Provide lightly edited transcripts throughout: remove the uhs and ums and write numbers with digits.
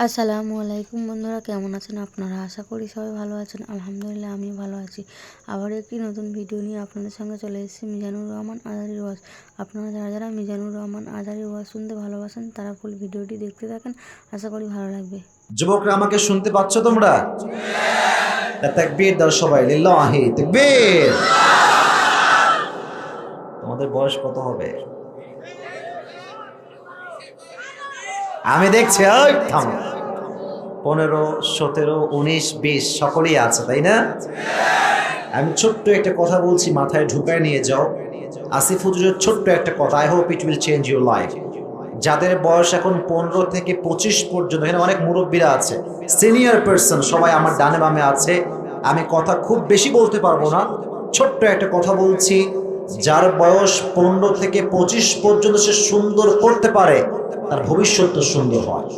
আসসালামু আলাইকুম বন্ধুরা, কেমন আছেন আপনারা? আশা করি সবাই ভালো আছেন। আলহামদুলিল্লাহ আমি ভালো আছি। আবার একটি নতুন ভিডিও নিয়ে আপনাদের সঙ্গে চলে এসেছি মিজানুর রহমান আজারির ওয়াজ। আপনারা যারা যারা মিজানুর রহমান আজারির ওয়াজ শুনতে ভালোবাসেন তারা ফুল ভিডিওটি দেখতে থাকেন, আশা করি ভালো লাগবে। যুবকরা আমাকে শুনতে পাচ্ছ তোমরা? তাকবীর দাও সবাই, লিল্লাহি তাকবীর। তোমাদের বয়স কত হবে? আমি দেখছি 15, 17, 19, 20 সকলেই আছে, তাই না? আমি ছোট্ট একটা কথা বলছি, মাথায় ঢুকায় নিয়ে যাও। আসিফ হুজুরের ছোট্ট একটা কথা, I hope it will change your life. যাদের বয়স এখন 15 থেকে 25 পর্যন্ত, এখানে অনেক মুরব্বীরা আছে, সিনিয়র পার্সন সবাই আমার ডানে বামে আছে। আমি কথা খুব বেশি বলতে পারবো না, ছোট্ট একটা কথা বলছি। যার বয়স 15 থেকে 25 পর্যন্ত সে সুন্দর করতে পারে, তার ভবিষ্যৎ সুন্দর হয়।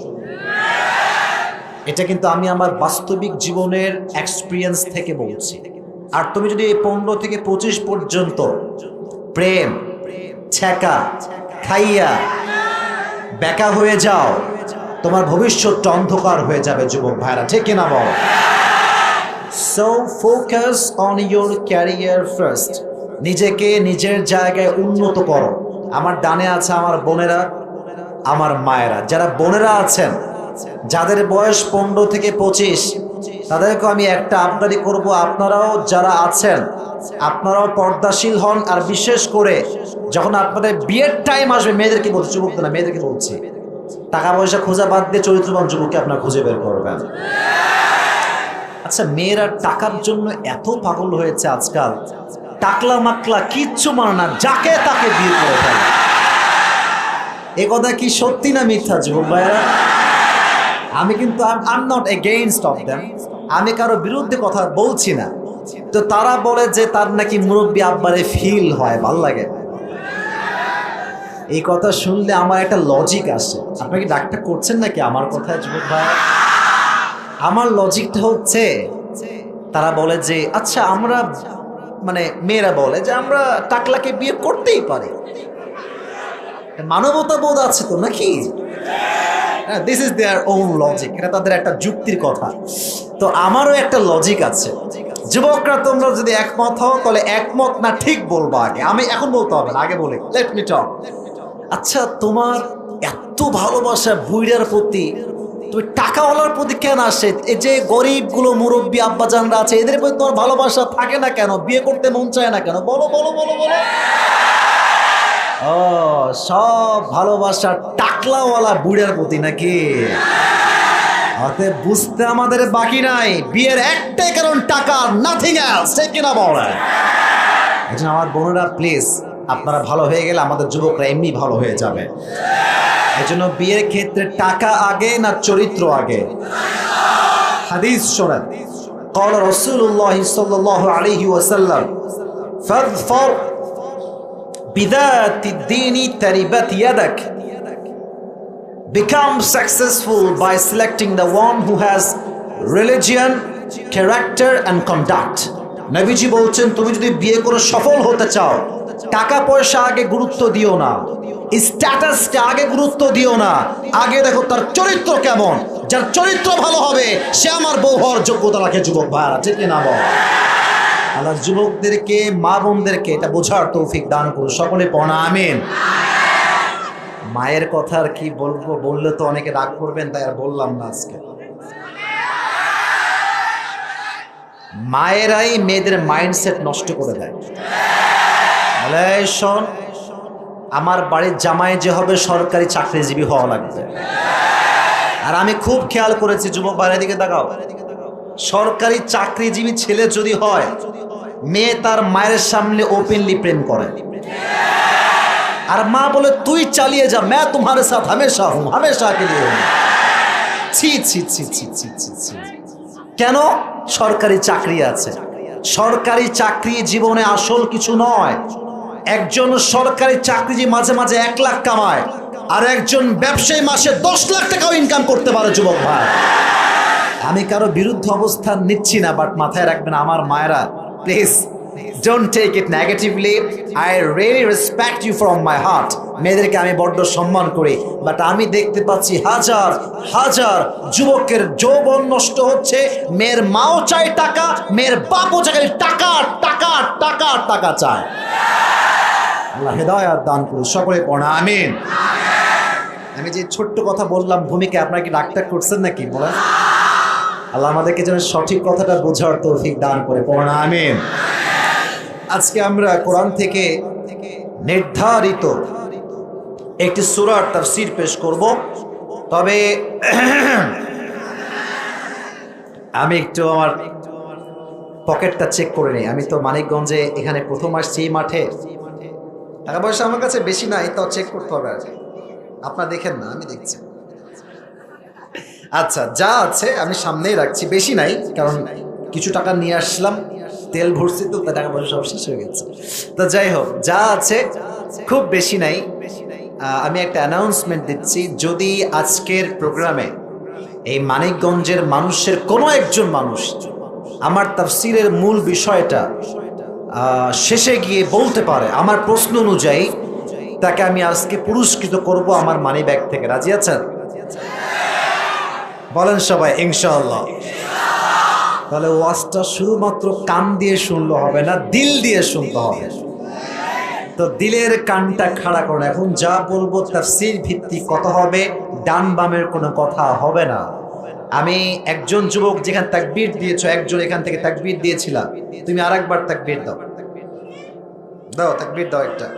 এটা কিন্তু আমি আমার বাস্তবিক জীবনের এক্সপিরিয়েন্স থেকে বলছি। আর তুমি যদি এই 15 থেকে 25 পর্যন্ত প্রেম ছেকা খাইয়া বেকা হয়ে যাও, তোমার ভবিষ্যৎটা অন্ধকার হয়ে যাবে যুবক ভাইরা, ঠিক কিনা বল? So focus on your career first. নিজেকে নিজের জায়গায় উন্নত করো। আমার ডানে আছে আমার বোনেরা, আমার মায়েরা। যারা বোনেরা আছেন, যাদের বয়স 15 থেকে 25, তাদেরকে আমি একটা আবদারি করব, আপনারাও যারা আছেন আপনারাও পর্দাশীল হন। আর বিশেষ করে যখন আপনাদের বিয়ের টাইম আসবে, মেয়েদেরকে বলছি, যুবকদের না, মেয়েদেরকে বলছি, টাকা পয়সা খোঁজা বাদ দিয়ে চরিত্রবান যুবককে আপনারা খুঁজে বের করবেন। আচ্ছা, মেয়েরা টাকার জন্য এত পাগল হয়েছে আজকাল, টাকলা মাকলা কিচ্ছু মানে না, যাকে তাকে বিয়ে করে ফেলে। এ কথা কি সত্যি না মিথ্যা যুবক ভাইরা? আমি কিন্তু I am not against of them, আমি কারো বিরুদ্ধে কথা বলছি না। তো তারা বলে যে তার নাকি মুরব্বী আব্বারে ফিল হয়, ভাল লাগে। এই কথা শুনলে আমার একটা লজিক আসে। আপনি কি ডাক্তার করছেন নাকি আমার কথায় যুবক ভাই? আমার লজিকটা হচ্ছে, তারা বলে যে আচ্ছা আমরা, মানে মেয়েরা বলে যে আমরা টাকলাকে বিয়ে করতেই পারি, মানবতা বোধ আছে তো নাকি? This is their own logic, এটা তাদের একটা যুক্তির কথা। তো আমারও একটা লজিক আছে। যুবকরা তোমরা যদি একমত হও তাহলে একমত না ঠিক বলবো আগে, আমি এখন বলতে হবে না, আগে বলে লেট মি টক। আচ্ছা, তোমার এত ভালোবাসা বুইড়ার প্রতি, তুমি টাকাওয়ালার প্রতি কেন আসে? এই যে গরিবগুলো মুরব্বী আব্বাজানরা আছে, এদের প্রতি তোমার ভালোবাসা থাকে না কেন? বিয়ে করতে মন চায় না কেন? বলো বলো বলো বলো। ও, সব ভালোবাসা টাকলাওয়ালা বুড়ার প্রতি নাকি? অতএব বুঝতে আমাদের বাকি নাই, বিয়ের একটাই কারণ টাকা, নাথিং এলস, ঠিক কিনা বলে? এজন্য আমার বোনেরা প্লিজ, আপনারা ভালো হয়ে গেলে আমাদের যুবকরা এমনি ভালো হয়ে যাবে। এজন্য বিয়ের ক্ষেত্রে টাকা আগে না চরিত্র আগে? হাদিস শোনেন, قال رسول الله صلى الله عليه وسلم فاظفر بذات الدين تربت يدك. Become successful by selecting the one who has religion, character and conduct. নবীজি বলছেন, তুমি যদি বিয়ে করে সফল হতে চাও, টাকা পয়সা আগে গুরুত্ব দিও না, স্ট্যাটাসকে আগে গুরুত্ব দিও না, আগে দেখো তার চরিত্র কেমন। যার চরিত্র ভালো হবে সে আমার বউ হওয়ার যোগ্যতা রাখে যুবক ভাইরা, ঠিক কিনা বল? আল্লাহ যুবকদেরকে, মা বোনদেরকে এটা বোঝার তৌফিক দান করুন, সকলে পড়া আমিন। মায়ের কথা আর কি বলবো, বললে তো অনেকে রাগ করবেন, তাই আর বললাম না আজকে। মায়েরাই মেয়েদের মাইন্ডসেট নষ্ট করে দেয়। শোন, আমার বাড়ির জামাই যে হবে সরকারি চাকরিজীবী হওয়া লাগবে। আর আমি খুব খেয়াল করেছি, যুবক ভাইয়ের দিকে তাকাও, সরকারি চাকরিজীবী ছেলে যদি হয়, মেয়ে তার মায়ের সামনে ওপেনলি প্রেম করে, আর মা বলে তুই চালিয়ে যা, मैं तुम्हारे साथ हमेशा हूं, हमेशा के लिए हूं। ছি ছি ছি ছি ছি ছি ছি। কেন? সরকারি চাকরি আছে। সরকারি চাকরি জীবনে আসল কিছু নয়। একজন সরকারি চাকরিজীবী মাঝে মাঝে 1 লাখ কামায়, আর একজন ব্যবসায়ী মাসে 10 লাখ টাকাও ইনকাম করতে পারে যুবক ভাই। আমি কারো বিরুদ্ধে অবস্থান নিচ্ছি না, বাট মাথায় রাখবেন আমার মায়েরা, please don't take it negatively. I really respect you from my heart. মেয়েদেরকে আমি বড্ড সম্মান করি, বাট আমি দেখতে পাচ্ছি হাজার হাজার যুবকের যৌবন নষ্ট হচ্ছে। মেয়ের মাও চায় টাকা, মেয়ের বাপও চায় টাকা টাকা টাকা টাকা চায়। আল্লাহ হেদায়াত দান করুন, সকলে পড়া আমিন। আমি যে ছোট্ট কথা বললাম ভূমিকা, আপনারা কি রাগটাগ করছেন নাকি বলেন? আল্লাহ আমাদেরকে যেন সঠিক কথাটা বোঝার তৌফিক দান করে, পড়া আমিন। আজকে আমরা কোরআন থেকে নির্ধারিত একটি সূরার তাফসীর পেশ করব। তবে আমি একটু আমার পকেটটা চেক করে নিই। আমি তো মানিকগঞ্জে এখানে প্রথম আসছি, এই মাঠে টাকা পয়সা আমার কাছে বেশি নাই, তাও চেক করতে হবে আর কি। আপনারা দেখেন না, আমি দেখছি। আচ্ছা, যা আছে আমি সামনেই রাখছি, বেশি নাই, কারণ কিছু টাকা নিয়ে আসলাম, তেল ভরছি, তো টাকা পয়সা সব শেষ হয়ে গেছে। তো যাই হোক, যা আছে খুব বেশি নাই। আমি একটা অ্যানাউন্সমেন্ট দিচ্ছি, যদি আজকের প্রোগ্রামে এই মানিকগঞ্জের মানুষের কোনো একজন মানুষ আমার তাফসীরের মূল বিষয়টা শেষে গিয়ে বলতে পারে, আমার প্রশ্ন অনুযায়ী, তাকে আমি আজকে পুরস্কৃত করব আমার মানি ব্যাগ থেকে। রাজি আছেন? বলেন সবাই ইনশাআল্লাহ। তাহলে ওয়াজটা শুধুমাত্র কান দিয়ে শুনলে হবে না, দিল দিয়ে শুনতে হবে। তো দিলের কানটা খাড়া করুন। এখন যা বলবো তাফসীর ভিত্তিক কথা হবে, ডান বামের কোনো কথা হবে না। আমি একজন যুবক যেখানে তাকবীর দিয়েছো, একজন এখান থেকে তাকবীর দিয়েছিলাম, তুমি আরেকবার তাকবীর দাও, দাও তাকবীর দাও একটা।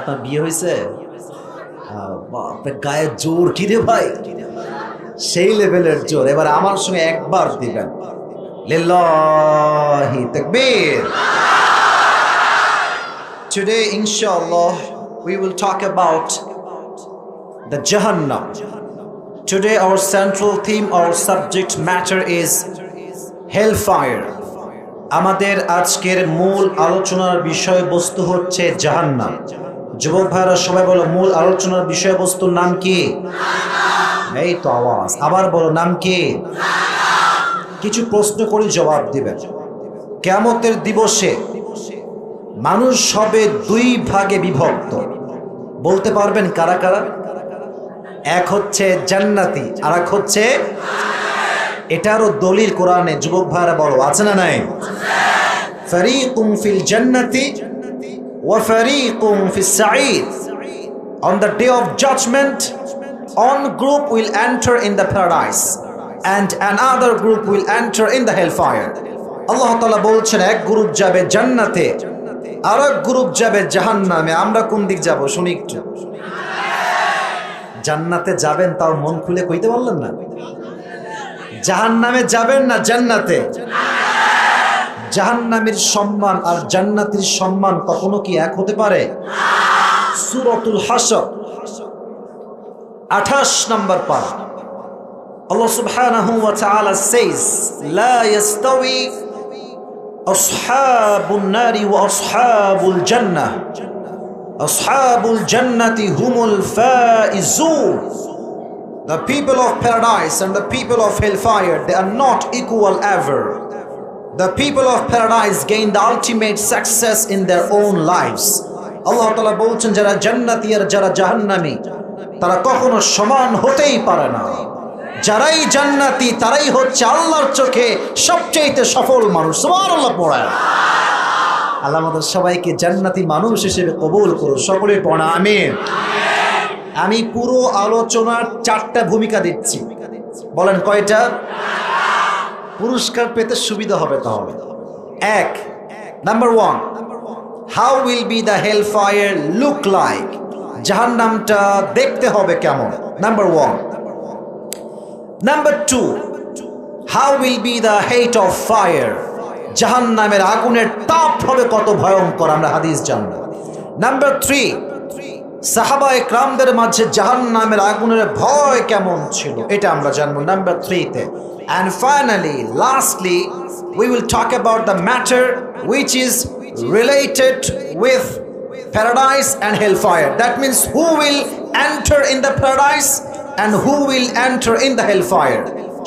আপনার বিয়ে হয়েছে? গায়ে জোর কি রে ভাই, সেই লেভেলের জোর। এবার আমার সঙ্গে একবার দিবেন, লিল্লাহি তাকবীর। Today inshallah we will talk about the Jahannam. Today our central theme, our subject matter is hellfire. আমাদের আজকের মূল আলোচনার বিষয়বস্তু হচ্ছে জাহান্নাম। যুবক ভাইরা সবাই বলো, মূল আলোচনার বিষয়বস্তুর নাম কি? এই তো আওয়াজ, আবার বলো, নাম কি? কিছু প্রশ্ন করে জবাব দিবেন। কিয়ামতের দিবসে মানুষ হবে দুই ভাগে বিভক্ত। বলতে পারবেন কারা কারা? এক হচ্ছে জান্নাতি, আর এক হচ্ছে, এটারও দলিল কোরআনে। যুবক ভাইরা বলো, আছে না নাই? ফারীকুম ফিল জান্নাতি ওয়া ফারীকুম ফিস Saeed. On the day of judgment, one group will enter in the paradise and another group will enter in the hellfire. আল্লাহ তাআলা বলছেন, এক গ্রুপ যাবে জান্নাতে, আর এক গ্রুপ যাবে জাহান্নামে। আমরা কোন দিক যাব শুনি একটু। জান্নাতে যাবেন, তাও মন খুলে কইতে পারলেন না? জাহান্নামে যাবেন না জান্নাতে? জাহান্নামের সম্মান আর জান্নাতের সম্মান কখনো কি এক হতে পারে? সূরাতুল হাশর 28 নম্বর পারা, আল্লাহ সুবহানাহু ওয়া তাআলা says, লা ইয়াস্তাওয়ি আসহাবুন নারি ওয়া আসহাবুল জান্নাহ, আসহাবুল জান্নাতি হুমুল Faizun. The people of paradise and the people of hellfire, they are not equal ever. The people of paradise gain the ultimate success in their own lives. Allah Ta'ala বলছেন, যারা জান্নাতি আর যারা জাহান্নামী, তারা কখনো সমান হতেই পারে না। যারাই জান্নাতি তারাই হচ্ছে আল্লাহর চোখে সবচেয়ে সফল মানুষ। সুবহানাল্লাহ পড়া। আল্লাহ আমাদের সবাইকে জান্নাতি মানুষ হিসেবে কবুল করুন, সকলে পড়া আমিন। আমি পুরো আলোচনার 4টা ভূমিকা দিচ্ছি। বলেন কয়টা? পুরস্কার পেতে সুবিধা হবে তাহলে। এক, number 1, how will be the hellfire look like? জাহান্নামটা দেখতে হবে কেমন? Number 1। Number 2, how will be the heat of fire? জাহান্নামের আগুনের তাপ হবে কত ভয়ঙ্কর, আমরা হাদিস জানব। নাম্বার 3, সাহাবায়ে কেরামদের মাঝে জাহান্নামের আগুনের ভয় কেমন ছিল, এটা আমরা জানবো নাম্বার 3 তে। And finally, lastly, we will talk about the matter which is related with paradise and hellfire. That means who will enter in the paradise and who will enter in the hellfire.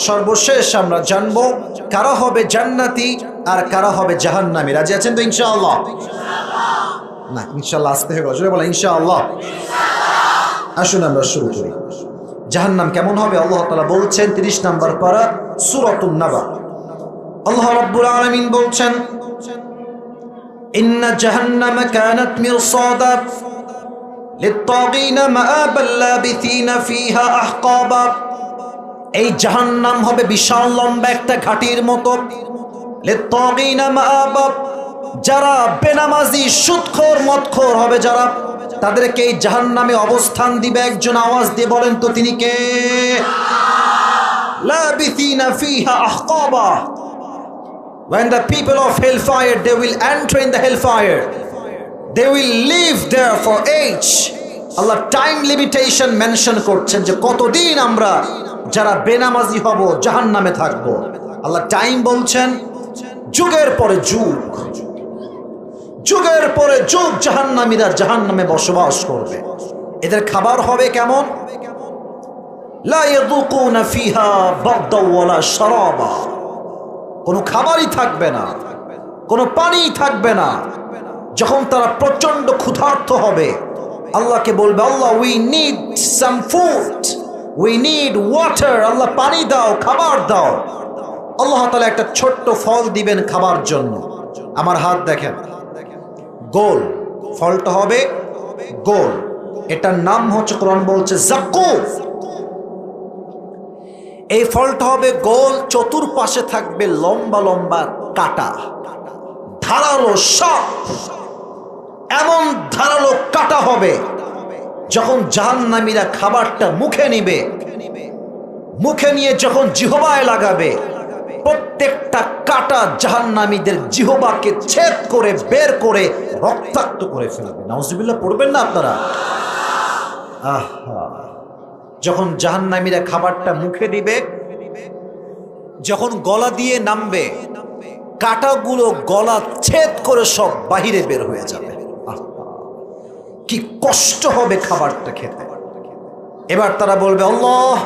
সর্বশেষ আমরা জানবো কারা হবে জান্নাতি আর কারা হবে জাহান্নামী। রাজি আছেন তো ইনশাআল্লাহ? না, ইনশাআল্লাহ আসতে হবে, জোরে বলেন ইনশাআল্লাহ। আসুন আমরা শুরু করি। জাহান্নাম কেমন হবে আল্লাহ তাআলা বলছেন 30 নম্বর পারা সূরাতুন নাবা। আল্লাহ রাব্বুল আলামিন বলছেন ইন্না জাহান্নামা কানাত মিরসাদা লিত-তাগিনা মাআবাল লাবিথিনা ফিহা আহকাবা। এই জাহান্নাম হবে বিশাল লম্বা একটা ঘাটির মতো। লিত-তাগিনা মাআবা, যারা বেনামাজি সুদখোর মদখোর হবে যারা, তাদেরকে এই জাহান্নামে অবস্থান দিবে একজন। আওয়াজ দিয়ে বলেন তো তিনি কে? লাবিথিনা ফিহা আহকাবা। When the people of hellfire, they will enter in the hellfire, they will live there for age. Allah time limitation mention করছেন যে কতদিন আমরা যারা বেনামাজি হব জাহান্নামে থাকব। আল্লাহ টাইম বলছেন যুগের পরে যুগ, যুগের পরে যুগ জাহান্নামীরা জাহান্নামে বসবাস করবে। এদের খাবার হবে কেমন? লা ইয়াযুকুনা ফিহা বারদাও ওয়ালা শারাবা। কোনো খাবারই থাকবে না, কোনো পানি থাকবে না। যখন তারা প্রচন্ড ক্ষুধার্ত হবে আল্লাহকে বলবে Allah we need some food, we need water. Allah পানি দাও, খাবার দাও। আল্লাহ তাআলা একটা ছোট্ট ফল দিবেন খাবার জন্য। আমার হাত দেখেন, গোল, ফলটা হবে গোল। এটার নাম হচ্ছে, কোরআন বলছে যাকুম। এই ফলটা হবে গোল, চতুর্পাশে থাকবে লম্বা লম্বা কাঁটা, ধারালো সাপ। এমন ধারালো কাঁটা হবে যখন জাহান্নামীরা খাবারটা মুখে নিবে, মুখে নিয়ে যখন জিহ্বায় লাগাবে, প্রত্যেকটা কাঁটা জাহান্নামীদের জিহ্বাকে ছেদ করে বের করে রক্তাক্ত করে ফেলবে। নাউজুবিল্লাহ পড়বেন না আপনারা? আহা, যখন জাহান্নামীরা খাবারটা মুখে দিবে, যখন গলা দিয়ে নামবে, কাঁটাগুলো গলা ছেদ করে সব বাহিরে বের হয়ে যাবে। কি কষ্ট হবে খাবারটা খেতে। এবার তারা বলবে আল্লাহ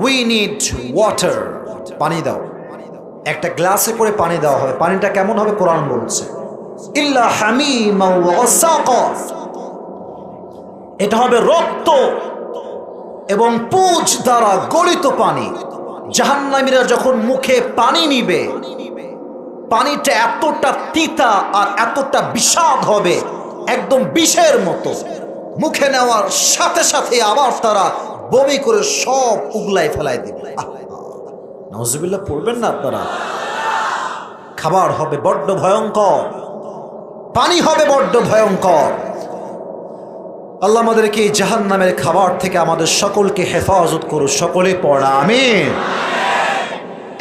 উই নিড ওয়াটার, পানি দাও। একটা গ্লাসে করে পানি দেওয়া হবে। পানিটা কেমন হবে? কোরআন বলছে ইল্লা হামিমা ওয়া গাসাকা। এটা হবে রক্ত এবং পুঁজ দ্বারা গলিত পানি। জাহান্নামীরা যখন মুখে পানি নিবে, পানিটা এতটা তিতা আর এতটা বিষাদ হবে, একদম বিষের মতো। মুখে নেওয়ার সাথে সাথে আবার তারা বমি করে সব উগলাই ফেলাই দিবে। নাউজুবিল্লাহ পড়বেন না আপনারা? খাবার হবে বড্ড ভয়ঙ্কর, পানি হবে বড্ড ভয়ঙ্কর। আল্লাহ আমাদেরকে এই জাহান্নামের খাবার থেকে আমাদের সকলকে হেফাজত করুন। সকলে পড়া আমিন।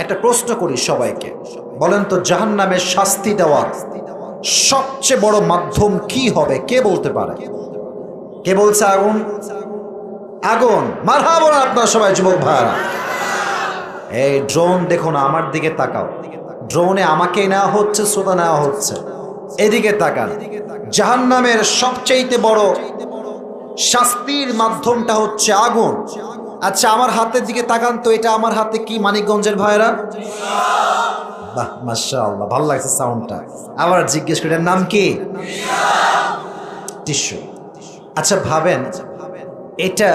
একটা প্রশ্ন করি সবাইকে, বলেন তো জাহান্নামের শাস্তি দেওয়ার সবচেয়ে বড় মাধ্যম কি হবে? কে বলতে পারে? কে বলছে আগুন? আগুন। মারহাবা আপনারা সবাই যুবক ভাইরা। এই ড্রোন দেখো না, আমার দিকে তাকাও। ড্রোনে আমাকে নেওয়া হচ্ছে, শ্রোতা নেওয়া হচ্ছে। এদিকে তাকান। জাহান্নামের সবচেয়ে বড় শাস্তির মাধ্যমটা হচ্ছে আগুন। আচ্ছা আমার হাতের দিকে তাকান তো, এটা আমার হাতে কি? মানিকগঞ্জের ভাইরা? বাহ মাশাআল্লাহ, ভালো লাগছে সাউন্ডটা। আবার জিজ্ঞেস করি, নাম কি? টিস্যু। আচ্ছা ভাবেন, এটা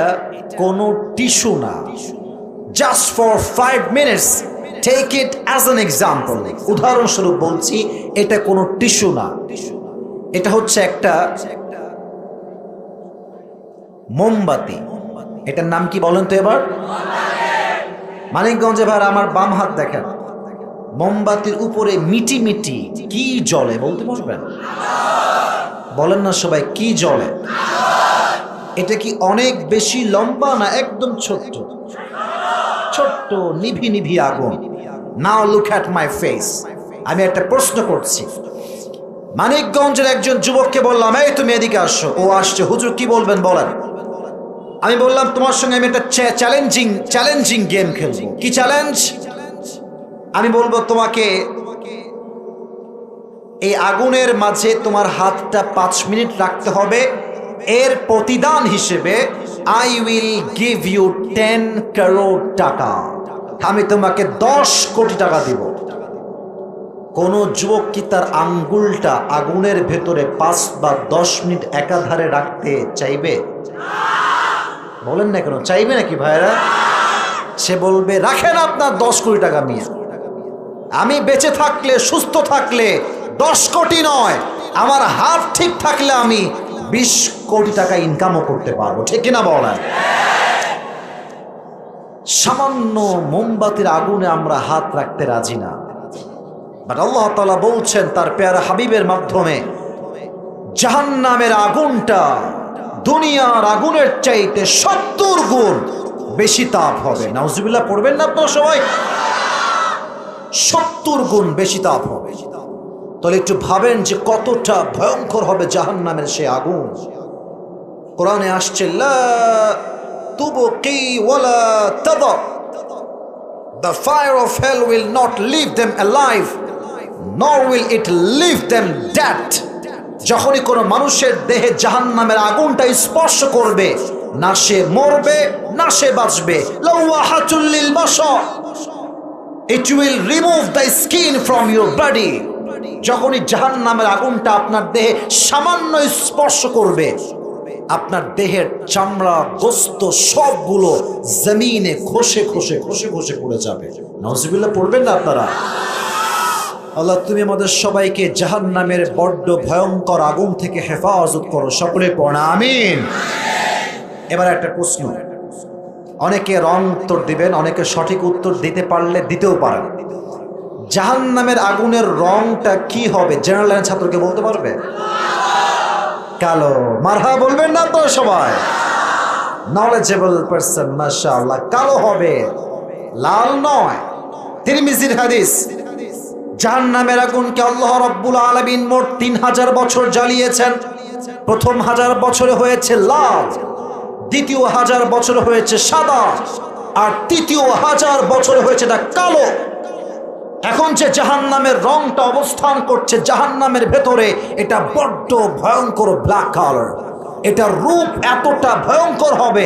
কোনো টিস্যু না। Just for 5 minutes, take it as an example. উদাহরণস্বরূপ বলছি, এটা কোনো টিস্যু না। এটা হচ্ছে একটা মোমবাতি। এটার নাম কি বলেন তো এবার? মানিকগঞ্জে ভাই আমার বাম হাত দেখেন, মোমবাতির উপরে মিটি মিটি কি জ্বলে বলতে পারবেন? বলেন না সবাই, কি জ্বলে? এটা কি অনেক বেশি লম্বা না একদম ছোট্ট? ছোট্ট নিভি নিভি আগুন। নাও লুক অ্যাট মাই ফেস। আমি একটা প্রশ্ন করছি। মানিকগঞ্জের একজন যুবককে বললাম, এই তুমি এদিকে আসো। ও আসছে। হুজুর কি বলবেন বলেন? আমি বললাম তোমার সঙ্গে আমি একটা চ্যালেঞ্জিং গেম খেলবো। কি চ্যালেঞ্জ? আমি বলবো তোমাকে এই আগুনের মাঝে তোমার হাতটা 5 মিনিট রাখতে হবে। এর প্রতিদান হিসেবে I will give you 10 crore টাকা, আমি তোমাকে 10 কোটি টাকা দিব। কোন যুবক কি তার আঙ্গুলটা আগুনের ভেতরে 5 বা 10 মিনিট একাধারে রাখতে চাইবে? বলেন না কেন, চাইবে নাকি ভাইরা? সে বলবে রাখেন আপনার 10 কোটি টাকা মিয়া, আমি বেঁচে থাকলে সুস্থ থাকলে 10 কোটি নয়, আমার হাত ঠিক থাকলে আমি 20 কোটি টাকা ইনকামও করতে পারবো, ঠিক কিনা বলেন? সামান্য মোমবাতির আগুনে আমরা হাত রাখতে রাজি না, বাট আল্লাহ তাআলা বলছেন তার পেয়ারা হাবিবের মাধ্যমে জাহান্নামের আগুনটা দুনিয়ার আগুনের চাইতে 70 গুণ বেশি তাপ হবে। নাউজুবিল্লাহ পড়বেন না আপনারা সবাই? 70 গুণ বেশি তাপ হবে। তাহলে একটু ভাবেন যে কতটা ভয়ঙ্কর হবে জাহান্নামের সে আগুন। কোরআনে আসছে লা তুবকি ওয়ালা তাদা, the fire of hell will not leave them alive nor will it leave them dead। যখনই কোনো মানুষের দেহে জাহান্নামের আগুনটা স্পর্শ করবে, না সে মরবে না সে বাঁচবে। লাওয়াহাতুল লিল Bashar, it will remove the skin from your body। যখনই জাহান্নামের আগুনটা আপনার দেহে সামান্য স্পর্শ করবে, আপনার দেহের চামড়া গোস্ত সবগুলো জমিনে খসে খসে খসে খসে পড়ে যাবে। নাউজুবিল্লাহ পড়বেন না আপনারা? আল্লাহ তুমি আমাদের সবাইকে জাহান্নামের বড্ড ভয়ঙ্কর আগুন থেকে হেফাজত করো, সকলে পড়া আমিন। এবার একটা প্রশ্ন, অনেকে রং উত্তর দিবেন, অনেকে সঠিক উত্তর দিতে পারলে দিতেও পারেন। জাহান্নামের আগুনের রংটা কি হবে? জেনারেল লাইনের ছাত্রকে বলতে পারবে? কালো। মারহা বলবেন না তো সবাই? নলেজেবল পারসন, মাশাআল্লাহ। কালো হবে, লাল নয়। তিরমিজির হাদিস, জাহান্নামের আগুনকে আল্লাহ রাব্বুল আলামিন মোট 3000 বছর জ্বালিয়েছেন। প্রথম 1000 বছরে হয়েছে লাল, দ্বিতীয় 1000 বছরে হয়েছে সাদা, আর তৃতীয় 1000 বছরে হয়েছে এটা কালো। এখন যে জাহান্নামের রংটা অবস্থান করছে জাহান্নামের ভেতরে, এটা বড্ড ভয়ঙ্কর ব্ল্যাক কালার। এটা রূপ এতটা ভয়ঙ্কর হবে,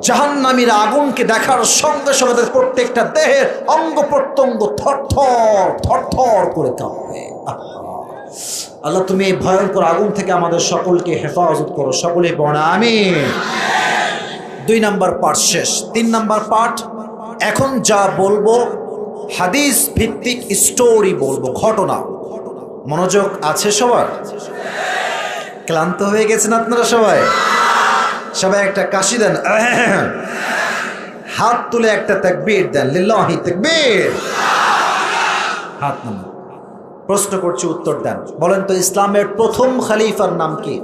জাহান্নামীরা আগুনকে দেখার সঙ্গে সঙ্গে তাদের প্রত্যেকটা দেহের অঙ্গ প্রত্যঙ্গ থরথর থরথর করে কাঁপবে। আল্লাহ তুমি এই ভয়ঙ্কর আগুন থেকে আমাদের সকলকে হেফাজত করো, সকলে পড়া আমিন। 2 নাম্বার পার্ট শেষ। 3 নাম্বার পার্ট, এখন যা বলবো হাদিস ভিত্তিক স্টোরি বলবো, ঘটনা। মনোযোগ আছে সবার? ক্লান্ত হয়ে গেছেন আপনারা সবাই? সবাই একটা কাশি দেন, হাত তুলে একটা তাকবীর দেন, লিল্লাহি তাকবীর। হাত নামান। প্রশ্ন করছি, উত্তর দেন। বলেন তো ইসলামের প্রথম খলিফার নাম কি?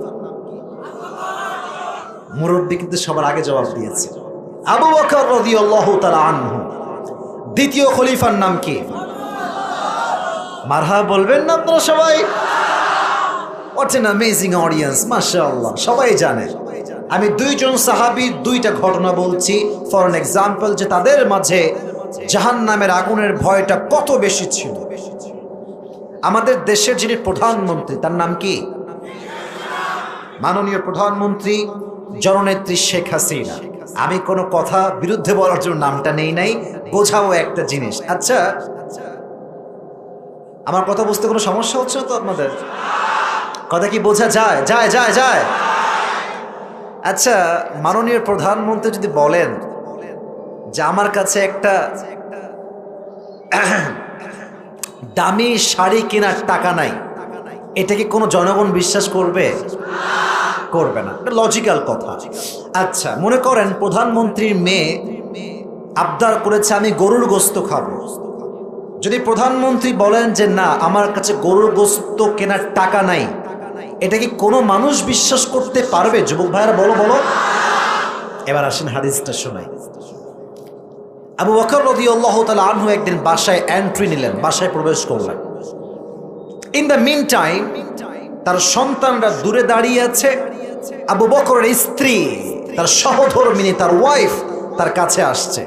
মুরব্বী কিন্তু সবার আগে জবাব দিয়েছে, আবু বকর রাদিয়াল্লাহু তাআলা আনহু। দ্বিতীয় খলিফার নাম কি? মারহা বলবেন না আপনারা সবাই? হোয়াট অ্যান অ্যামেজিং অডিয়েন্স, মাশাআল্লাহ, সবাই জানে। আমি 2 জন সাহাবীর 2টা ঘটনা বলছি ফর অ্যান এক্সাম্পল, যে তাদের মাঝে জাহান্নামের আগুনের ভয়টা কত বেশি ছিল। আমাদের দেশের যিনি প্রধানমন্ত্রী, তার নাম কি? মাননীয় প্রধানমন্ত্রী জননেত্রী শেখ হাসিনা। আমি কোনো কথা বিরুদ্ধে বলার জন্য নামটা নেই নাই, বোঝাও একটা জিনিস। আচ্ছা, আমার কথা বুঝতে কোনো সমস্যা হচ্ছে না তো আপনাদের? কথা কি বোঝা যায়? যায় যায় যায় আচ্ছা, মাননীয় প্রধানমন্ত্রী যদি বলেন যে আমার কাছে একটা দামি শাড়ি কেনার টাকা নাই, এটা কি কোনো জনগণ বিশ্বাস করবে? করবে না, লজিক্যাল কথা। আচ্ছা, মনে করেন প্রধানমন্ত্রীর মেয়ে আবদার করেছে আমি গরুর গোশত খাবো। যদি প্রধানমন্ত্রী বলেন যে না আমার কাছে গরুর গোশত কেনার টাকা নাই, এটা কি কোনো মানুষ বিশ্বাস করতে পারবে? যুবক ভাইরা বলো বলো। এবার আসেন হাদিসটা শোনাই। আবু বকর রাদিয়াল্লাহু তাআলা আনহু একদিন বাসায় এন্ট্রি নিলেন, বাসায় প্রবেশ করলেন। ইন দ্য মিন টাইম তার সন্তানরা দূরে দাঁড়িয়ে আছে। আবু বকরের স্ত্রী, তার সহধর্মিনী, তার ওয়াইফ তার কাছে আসছে,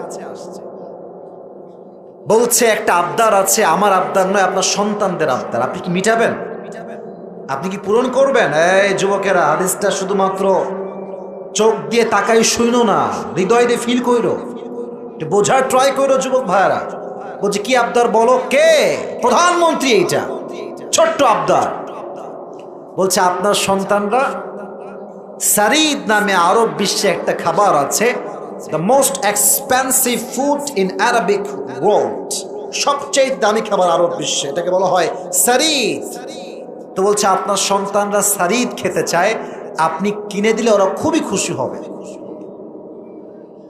বলছে একটা আবদার আছে, আমার আবদার নয়, আপনার সন্তানদের আবদার, আপনি কি মিটাবেন? আপনি কি পূরণ করবেন? এই যুবকেরা, হাদিসটা শুধুমাত্র চোখ দিয়ে তাকাই শুইনো না, হৃদয় দিয়ে ফিল কইরো, একটু বোঝার ট্রাই করো যুবক ভাইরা। বলছে কি আবদার বলো? কে? প্রধানমন্ত্রী। এইটা ছোট্ট আবদার। বলছে আপনার সন্তানরা সারিদ নামে আরব বিশ্বে একটা খাবার আছে, the most expensive food in Arabic world, সবচেয়ে দামি খাবার আরব বিশ্বে, এটাকে বলা হয় সারিদ। তো বলছে আপনার সন্তানরা সারিদ খেতে চায়, আপনি কিনে দিলে ওরা খুবই খুশি হবে।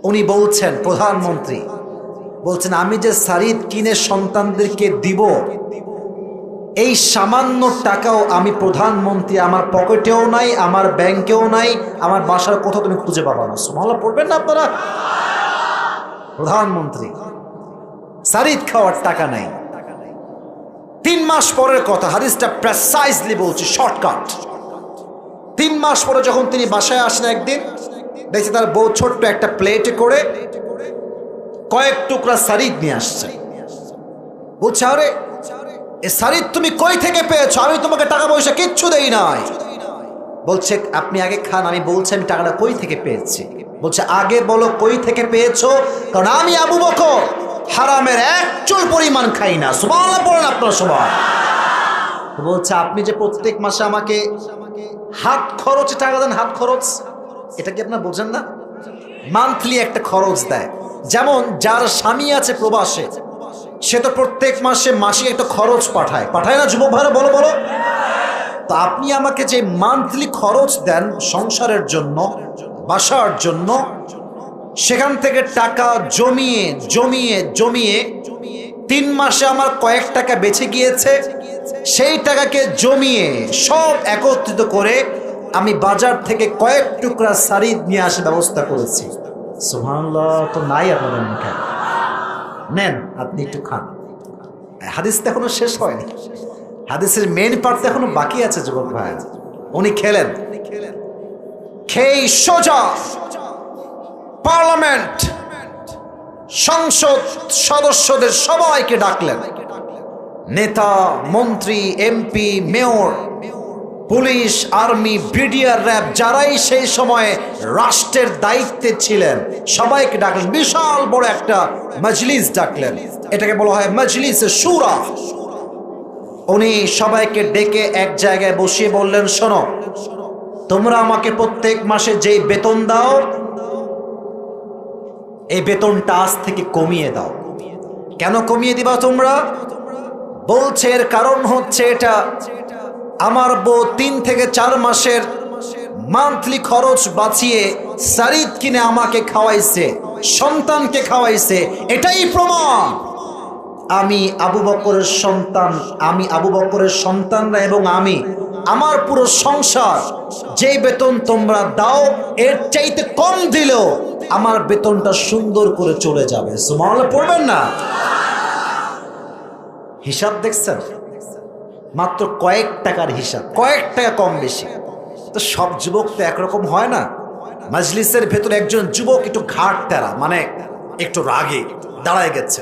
উনি বলছেন, প্রধানমন্ত্রী বলছেন, আমি যে সারিদ কিনে সন্তানদেরকে দিব, এই সামান্য টাকাও আমি প্রধানমন্ত্রী, আমার পকেটেও নাই, আমার ব্যাংকেও নাই, আমার বাসার কোথাও তুমি খুঁজে পাবা না। সুবহানাল্লাহ পড়বেন না আপনারা? প্রধানমন্ত্রী সারিদ খাওয়ার টাকা নাই। 3 মাস পরের কথা, হাদিসটা প্রেসাইজলি বলছি, শর্টকাট। 3 মাস পরে যখন তিনি বাসায় আসেন, একদিন দেখছে তার বউ ছোট্ট একটা প্লেটে করে কয়েক টুকরা সারিদ নিয়ে আসছে। বলছে, আরে এ সারিদ তুমি কই থেকে পেয়েছো? আমি তোমাকে টাকা পয়সা কিচ্ছু দেই নাই। বলছে আপনি আগে খান, আমি বলছি আমি টাকাটা কই থেকে পেয়েছি। বলছে আগে বলো কই থেকে পেয়েছো, কারণ আমি আবু বকর হারামের এক চুল পরিমাণ খাই না। সুবহানাল্লাহ বলেন আপনারা সবাই। বলছে আপনি যে প্রত্যেক মাসে আমাকে হাত খরচে টাকা দেন, হাত খরচ, এটা কি আপনারা বোঝেন না? মান্থলি একটা খরচ দেয়। যেমন যার স্বামী আছে প্রবাসে, সে তো প্রত্যেক মাসে মাসিক একটা খরচ পাঠায়, পাঠায় না যুবক ভাইরা? বলো বলো। তো আপনি আমাকে যে মান্থলি খরচ দেন সংসারের জন্য, বাসার জন্য, সেখান থেকে টাকা জমিয়ে জমিয়ে জমিয়ে 3 মাসে আমার কয়েক টাকা বেঁচে গিয়েছে। সেই টাকাকে জমিয়ে সব একত্রিত করে আমি বাজার থেকে কয়েক টুকরা সারিদ নিয়ে আসার ব্যবস্থা করেছি। সুবহানাল্লাহ। তো নাই আপনাদের মুখে, নেন আপনি একটু খান। হাদিসটা এখনো শেষ হয়নি, হাদিসের মেন পার্ট এখনো বাকি আছে যুবক ভাই। উনি খেলেন, খেয়ে সোজা পার্লামেন্ট, সংসদ সদস্যদের সবাইকে ডাকলেন, নেতা, মন্ত্রী, MP, mayor, police, army, BDR, RAB, যারাই সেই সময়ে রাষ্ট্রের দায়িত্বে ছিলেন সবাইকে ডাকলেন। বিশাল বড় একটা মজলিস ডাকলেন, এটাকে বলা হয় মজলিস শুরা। উনি সবাইকে ডেকে এক জায়গায় বসিয়ে বললেন, শোনো, তোমরা আমাকে প্রত্যেক মাসে যেই বেতন দাও, এই বেতনটা আজ থেকে কমিয়ে দাও। কেন কমিয়ে দিবা তোমরা? বলছে এর কারণ হচ্ছে এটা, আমার বউ 3 থেকে 4 মাসের মান্থলি খরচ বাঁচিয়ে সারিদ কিনে আমাকে খাওয়াইছে, সন্তানকে খাওয়াইছে, এটাই প্রমাণ আমি আবু বকরের সন্তান, আমি আবু বকরের সন্তানরা এবং আমি, আমার পুরো সংসার যেই বেতন তোমরা দাও এর চাইতে কম দিলেও আমার বেতনটা সুন্দর করে চলে যাবে। সুবহানাল্লাহ পড়বেন না? হিসাব দেখছেন? মাত্র কয়েক টাকার হিসাব, কয়েক টাকা কম বেশি। তো সব যুবক তো একরকম হয় না। মজলিসের ভেতরে একজন যুবক একটু ঘাট তেরা, মানে একটু রাগে দাঁড়ায় গেছে।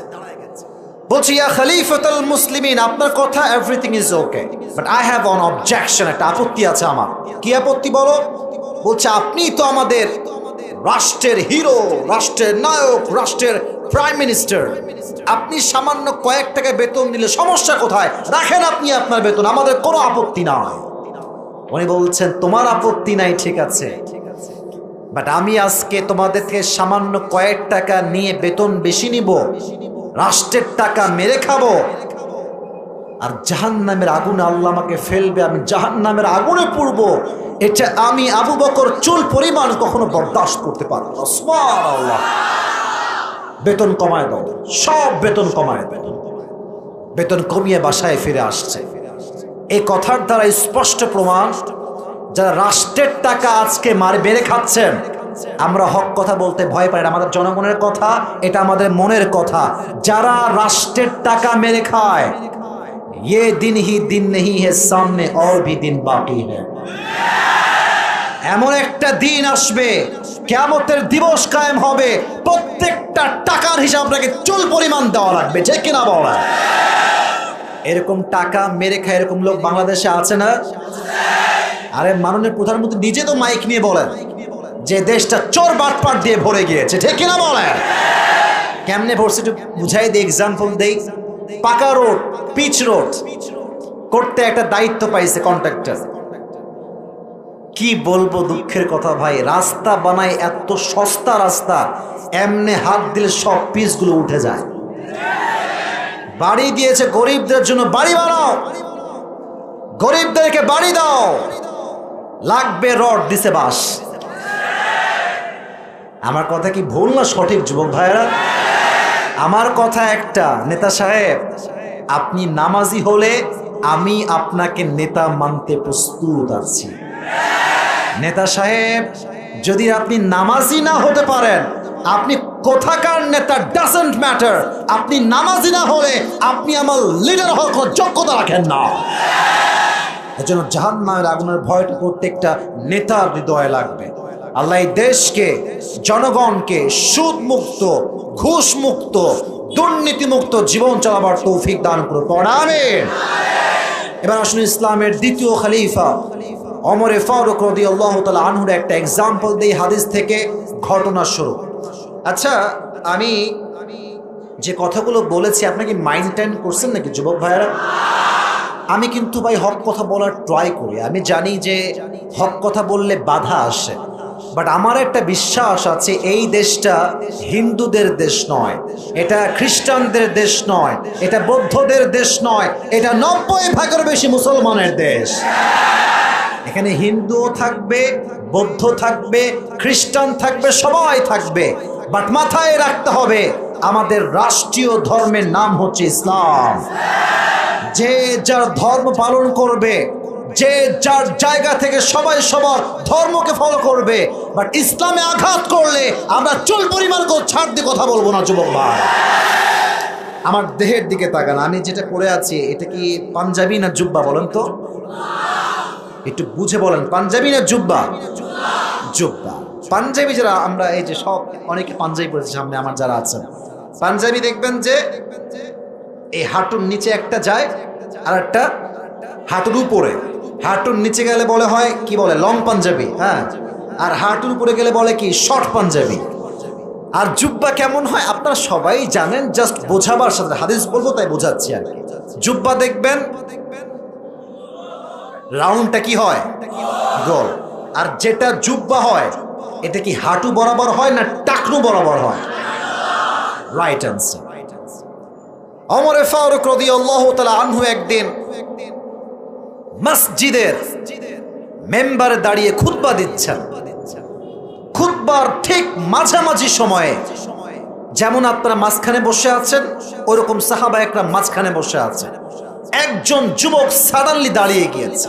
বলছি, ইয়া খলিফাতুল মুসলিমিন, আপনার কথা everything is okay, but I have on objection, একটা আপত্তি আছে আমার। কি আপত্তি বলো? বলছে আপনি তো আমাদের রাষ্ট্রের হিরো, রাষ্ট্রের নায়ক, রাষ্ট্রের প্রাইম মিনিস্টার, আপনি সামান্য কয়েক টাকা বেতন দিলে সমস্যা কোথায়? রাখেন আপনি আপনার বেতন, আমাদের কোনো আপত্তি নাই। উনি বলছেন তোমার আপত্তি নাই, ঠিক আছে, বাট আমি আজকে তোমাদের থেকে সামান্য কয়েক টাকা নিয়ে বেতন বেশি নিব, রাষ্ট্রের টাকা মেরে খাবো, আর জাহান্নামের আগুনে আল্লাহ আমাকে ফেলবে, আমি জাহান্নামের আগুনে পড়বো, এটা আমি আবু বকর চুল পরিমাণ কখনো বরদাস্ত করতে পারবো না। সুবহানাল্লাহ। বেতন কমায় দাও, সব বেতন কমায় দাও। বেতন কমিয়ে বাসায় ফিরে আসছে। এই কথার দ্বারা স্পষ্ট প্রমাণ, যারা রাষ্ট্রের টাকা আজকে মেরে খাচ্ছেন, আমরা হক কথা বলতে ভয় পাই, আমাদের জনগণের কথা, এটা আমাদের মনের কথা। যারা রাষ্ট্রের টাকা মেরে খায়, ये दिन ही दिन नहीं है, सामने और भी दिन बाकी है। এমন একটা দিন আসবে, কিয়ামতের দিবস কায়েম হবে, প্রত্যেকটা টাকার হিসাব আপনাকে চুল পরিমাণ দেওয়া লাগবে, যে কিনা বলা। এরকম টাকা মেরে খায় এরকম লোক বাংলাদেশে আছে না? আরে মাননীয় প্রধানমন্ত্রী নিজে তো মাইক নিয়ে বলেন যে দেশটা চোর বাটপাট দিয়ে ভরে গিয়েছে, ঠিক কিনা বলেন? কেমনে ভরছে একটু বুঝাই দিই, এক্সাম্পল দেই। পাকা রোড, পিচ রোড করতে একটা দায়িত্ব পাইছে কন্ট্রাক্টর। কি বলবো, দুঃখের কথা ভাই, রাস্তা বানায় এত সস্তা রাস্তা, এমনে হাত দিলে সব পিচগুলো উঠে যায়। বাড়ি দিয়েছে গরিবদের জন্য, বাড়ি বানাও, গরিবদেরকে বাড়ি দাও, লাগবে রড, দিছে বাস। আমার কথা কি ভুল না সঠিক যুবক ভাইয়েরা? আমার কথা একটা, নেতা সাহেব আপনি নামাজি হলে আমি আপনাকে নেতা মানতে প্রস্তুত আছি। নেতা সাহেব যদি আপনি নামাজি না হতে পারেন, আপনি কোথাকার নেতা ডাজন্ট ম্যাটার, আপনি নামাজি না হলে আপনি আমার লিডার হওয়ার কোনো যোগ্যতা রাখেন না। এজন্য জাহান্নামের আগুনের ভয়টা প্রত্যেকটা নেতার হৃদয়ে লাগবে। আল্লাহ এই দেশকে, জনগণকে সুদ মুক্ত, ঘুষ মুক্ত, দুর্নীতি মুক্ত জীবন চালাবার তৌফিক দান করুন, আমিন। এবার আসুন ইসলামের দ্বিতীয় খলিফা ওমরে ফারুক রাদিয়াল্লাহু তাআলা আনহুর একটা এক্সাম্পল দেই হাদিস থেকে, ঘটনা শুরু। আচ্ছা, আমি যে কথাগুলো বলেছি আপনাকে মাইন্ড করছেন নাকি যুবক ভাইয়েরা? আমি কিন্তু ভাই হক কথা বলার ট্রাই করি। আমি জানি যে হক কথা বললে বাধা আসে, বাট আমার একটা বিশ্বাস আছে, এই দেশটা হিন্দুদের দেশ নয়, এটা খ্রিস্টানদের দেশ নয়, এটা বৌদ্ধদের দেশ নয়, এটা 90% বেশি মুসলমানের দেশ। এখানে হিন্দুও থাকবে, বৌদ্ধ থাকবে, খ্রিস্টান থাকবে, সবাই থাকবে, বাট মাথায় রাখতে হবে আমাদের রাষ্ট্রীয় ধর্মের নাম হচ্ছে ইসলাম। যে যার ধর্ম পালন করবে, যে যার জায়গা থেকে সবাই সবার ধর্মকে ফলো করবে, বাট ইসলামে আঘাত করলে আমরা চুল পরিমাণ ছাড় দিয়ে কথা বলবো না যুবক ভাই। আমার দেহের দিকে তাকান, আমি যেটা পরে আছি এটা কি পাঞ্জাবি না জুব্বা বলেন তো? একটু বুঝে বলেন, পাঞ্জাবি না জুব্বা? জুব্বা। পাঞ্জাবি যারা আমরা, এই যে সব অনেকে পাঞ্জাবি পরেছে সামনে আমার যারা আছেন, পাঞ্জাবি দেখবেন যে এই হাঁটুর নিচে একটা যায় আর একটা হাঁটুর উপরে। হাঁটুর নিচে গেলে বলে হয় কি বলে লং পাঞ্জাবি, হ্যাঁ, আর হাঁটুর উপরে গেলে বলে কি শর্ট পাঞ্জাবি। আর জুব্বা কেমন হয় আপনারা সবাই জানেন, জাস্ট বোঝাবার সাথে হাদিস বলবো তাই বোঝাচ্ছি আর কি। জুব্বা দেখবেন রাউন্ডটা কি হয়, গোল। আর যেটা জুব্বা হয় এটা কি হাঁটু বরাবর হয় না টাকনু বরাবর হয়? Right answer. ওমরে ফারুক রাদিয়াল্লাহু তাআলা আনহু একদিন মসজিদের মেম্বারে দাঁড়িয়ে খুতবা দিচ্ছেন। খুতবার ঠিক মাঝামাঝি সময়ে, যেমন আপনারা মাঝখানে বসে আছেন ওরকম সাহাবা একরাম মাঝখানে বসে আছেন, একজন যুবক সাডেনলি দাঁড়িয়ে গিয়েছে,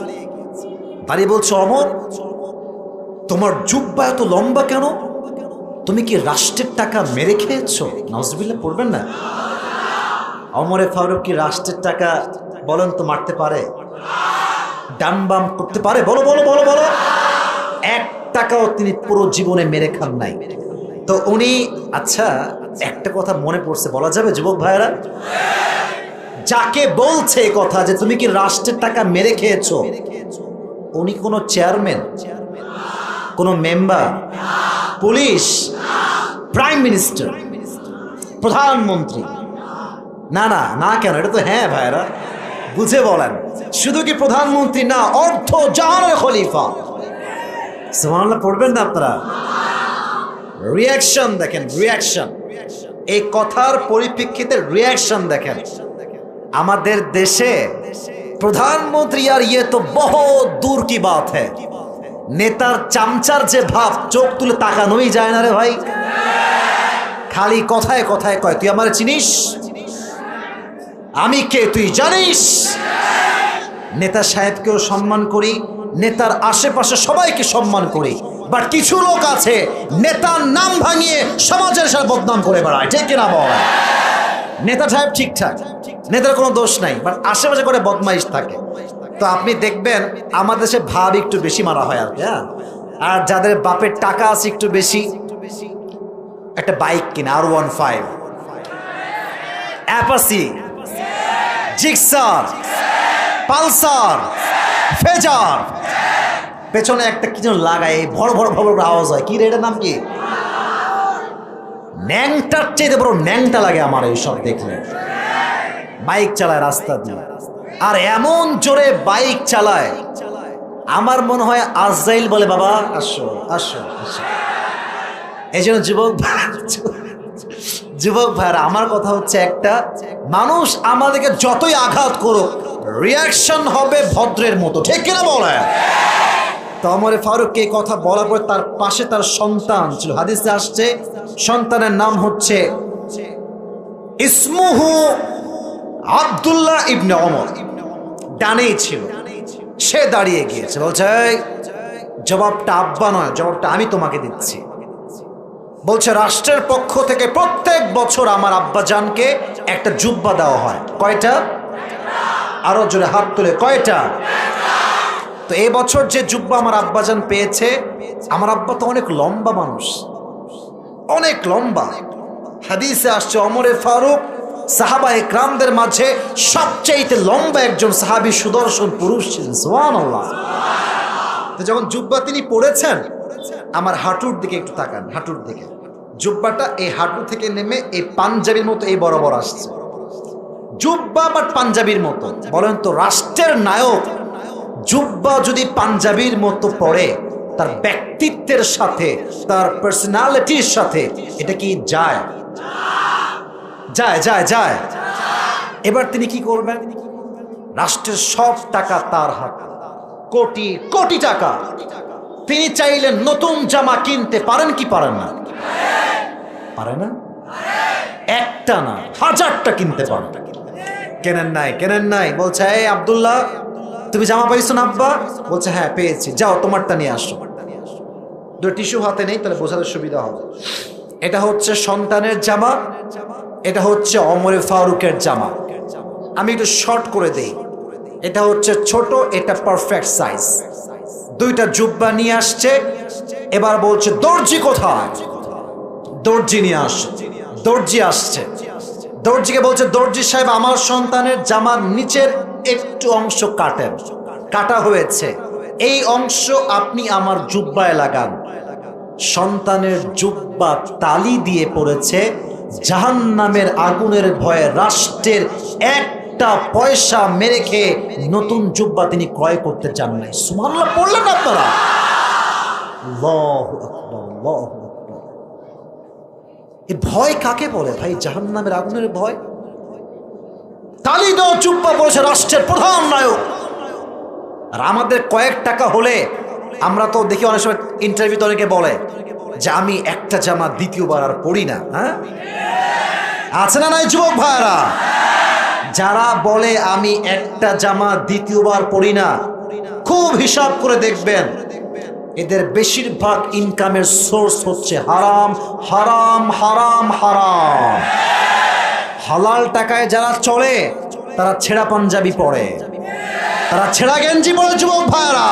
দাঁড়িয়ে বলছে, ওমর তোমার জুব্বা এত লম্বা কেন? তুমি কি রাষ্ট্রের টাকা মেরে খেয়েছো? নাউজুবিল্লাহ পড়বেন না। ওমরে ফারুক কি রাষ্ট্রের টাকা বলেন তো মারতে পারে? ডান বাম করতে পারে? বলো বলো বলো বলো। 1 টাকাও তিনি পুরো জীবনে মেরে খান নাই। তো উনি, আচ্ছা একটা কথা মনে পড়ছে, বলা যাবে যুবক ভাইয়েরা? যাকে বলছে এই কথা যে তুমি কি রাষ্ট্রের টাকা মেরে খেয়েছো, উনি কোনো চেয়ারম্যান, কোনো মেম্বার, পুলিশ, প্রাইম মিনিস্টার, প্রধানমন্ত্রী? না না না। কেন? এটা তো হ্যাঁ ভাইরা, বুঝে বলেন। শুধু কি প্রধানমন্ত্রী না, অর্ধ জাহানের খলিফা। সুবহানাল্লাহ পড়বেন না আপনারা? রিয়াকশন দেখেন, রিয়াকশন, এই কথার পরিপ্রেক্ষিতে রিয়াকশন দেখেন। আমাদের দেশে প্রধানমন্ত্রী আর ইয়ে তো বহুত দূর কি বাত হ্যায়, নেতার চামচার যে ভাব, চোখ তুলে তাকানোই যায় না রে ভাই। খালি কথায় কথায় কয়, তুই আমার চিনিস? আমি কে তুই জানিস? নেতা সাহেবকেও সম্মান করি, নেতার আশেপাশে সবাইকে সম্মান করি, বাট কিছু লোক আছে নেতার নাম ভাঙিয়ে সমাজের সাথে বদনাম করে বেড়ায়, ঠিক কিনা বল? নেতা সাহেব ঠিকঠাক, নেতার কোনো দোষ নাই, বাট আশেপাশে করে বদমাইশ থাকে। তো আপনি দেখবেন আমাদের দেশে ভাব একটু বেশি মারা হয় আর কি, হ্যাঁ। আর যাদের বাপের টাকা আছে একটু বেশি, একটা বাইক কিনে R15, অ্যাপাসি, জিক্সার, পালসার, ফেজার, পেছনে একটা কি যেন লাগায় ভর ভর ভর ভর আওয়াজ হয়, কি রে এটার নাম কি? ন্যাংটার চেয়ে বড় ন্যাংটা লাগে আমার এইসব দেখলে। বাইক চালায় রাস্তা দিয়ে, আর এমন জোরে বাইক চালায় আমার মনে হয় আজরাইল বলে বাবা আসো আসো আসো। এই জন্য যুবক ভাইরা আমার কথা হচ্ছে একটা, মানুষ আমাদেরকে যতই আঘাত করুক রিয়াকশন হবে ভদ্রের মতো, ঠিক কিনা বলে? তো ওমর ফারুককে এই কথা বলার পর তার পাশে তার সন্তান ছিল, হাদিসে আসছে সন্তানের নাম হচ্ছে ইসমুহু আব্দুল্লাহ ইবনে ওমর, ডানেই ছিল। সে দাঁড়িয়ে গিয়েছে, বলছে এই জবাবটা আব্বা নয়, জবাবটা আমি তোমাকে দিচ্ছি। বলছে রাষ্ট্রের পক্ষ থেকে প্রত্যেক বছর আমার আব্বাজানকে একটা জুব্বা দেওয়া হয়। কয়টা? আরো জোরে হাত তুলে, কয়টা? তো এই বছর যে জুব্বা আমার আব্বাজান পেয়েছে, আমার আব্বা তো অনেক লম্বা মানুষ, অনেক লম্বা। হাদিসে আসছে ওমরে ফারুক সাহাবা একরামদের মাঝে সবচেয়ে লম্বা একজন সাহাবী, সুদর্শন পুরুষ ছিলেন। সুবহানাল্লাহ। তো যখন জুব্বা তিনি পড়েছেন, আমার হাঁটুর দিকে একটু তাকান, হাঁটুর দিকে জুব্বাটা এই হাঁটু থেকে নেমে এই পাঞ্জাবির মতো এই বরাবর আসছে, জুব্বা বাট পাঞ্জাবির মতো। বলেন তো রাষ্ট্রের নায়ক জুব্বা যদি পাঞ্জাবির মতো পড়ে, তার ব্যক্তিত্বের সাথে, তার পার্সোনালিটির সাথে এটা কি যায়? যায় যায় যায়। এবার তিনি কি করবেন? রাষ্ট্রের সব টাকা তার হাতে, কোটি কোটি টাকা। তিনি চাইলেন নতুন জামা কিনতে, পারেন কি পারেন না? পারে না? একটা না, হাজারটা কিনতে পারেন। কেনেন নাই, কেনেন নাই। বলছে এই আব্দুল্লাহ তুমি জামা পাইছো না আব্বা? বলছে হ্যাঁ পেয়েছি, যাও তোমারটা নিয়ে আসো। দুটো টিস্যু হাতে নেই, তাহলে বোঝাতে সুবিধা হবে। এটা হচ্ছে সন্তানের জামা, এটা হচ্ছে ওমরে ফারুকের জামা। আমি একটু শর্ট করে দেই, এটা হচ্ছে ছোট, এটা পারফেক্ট সাইজ। দুইটা জুব্বা নিয়ে আসছে। এবার বলছে দর্জি কোথায়? দর্জি নিয়ে আসছে। দর্জি আসছে, দর্জিকে বলছে দর্জি সাহেব আমার সন্তানের জামার নিচের একটু অংশ কাটেন, কাটা হয়েছে, এই অংশ আপনি আমার জুব্বায় লাগান। সন্তানের জুব্বা তালি দিয়ে পড়েছে, জাহান্নামের আগুনের ভয়ে রাষ্ট্রের একটা পয়সা মেরে খেয়ে নতুন জুব্বা তিনি ক্রয় করতে চান নাই। সুবহানাল্লাহ পড়লেন আপনারা? আল্লাহু আকবার, আল্লাহু আকবার। এই ভয় কাকে বলে ভাই? জাহান্নামের আগুনের ভয়। তালি দাও জুব্বা পড়েছে রাষ্ট্রের প্রধান নায়ক। আর আমাদের কয়েক টাকা হলে আমরা তো দেখি অনেক সময় ইন্টারভিউতে অনেকে বলে যে আমি একটা জামা দ্বিতীয়বার আর পড়ি না। হ্যাঁ আছে না নাই যুবক ভাইরা? যারা বলে আমি একটা জামা দ্বিতীয়বার পড়ি না, খুব হিসাব করে দেখবেন এদের বেশিরভাগ ইনকামের সোর্স হচ্ছে হারাম হারাম হারাম হারাম। হালাল টাকায় যারা চলে তারা ছেঁড়া পাঞ্জাবি পরে, তারা ছেঁড়া গেঞ্জি পরে। যুবক ভাইরা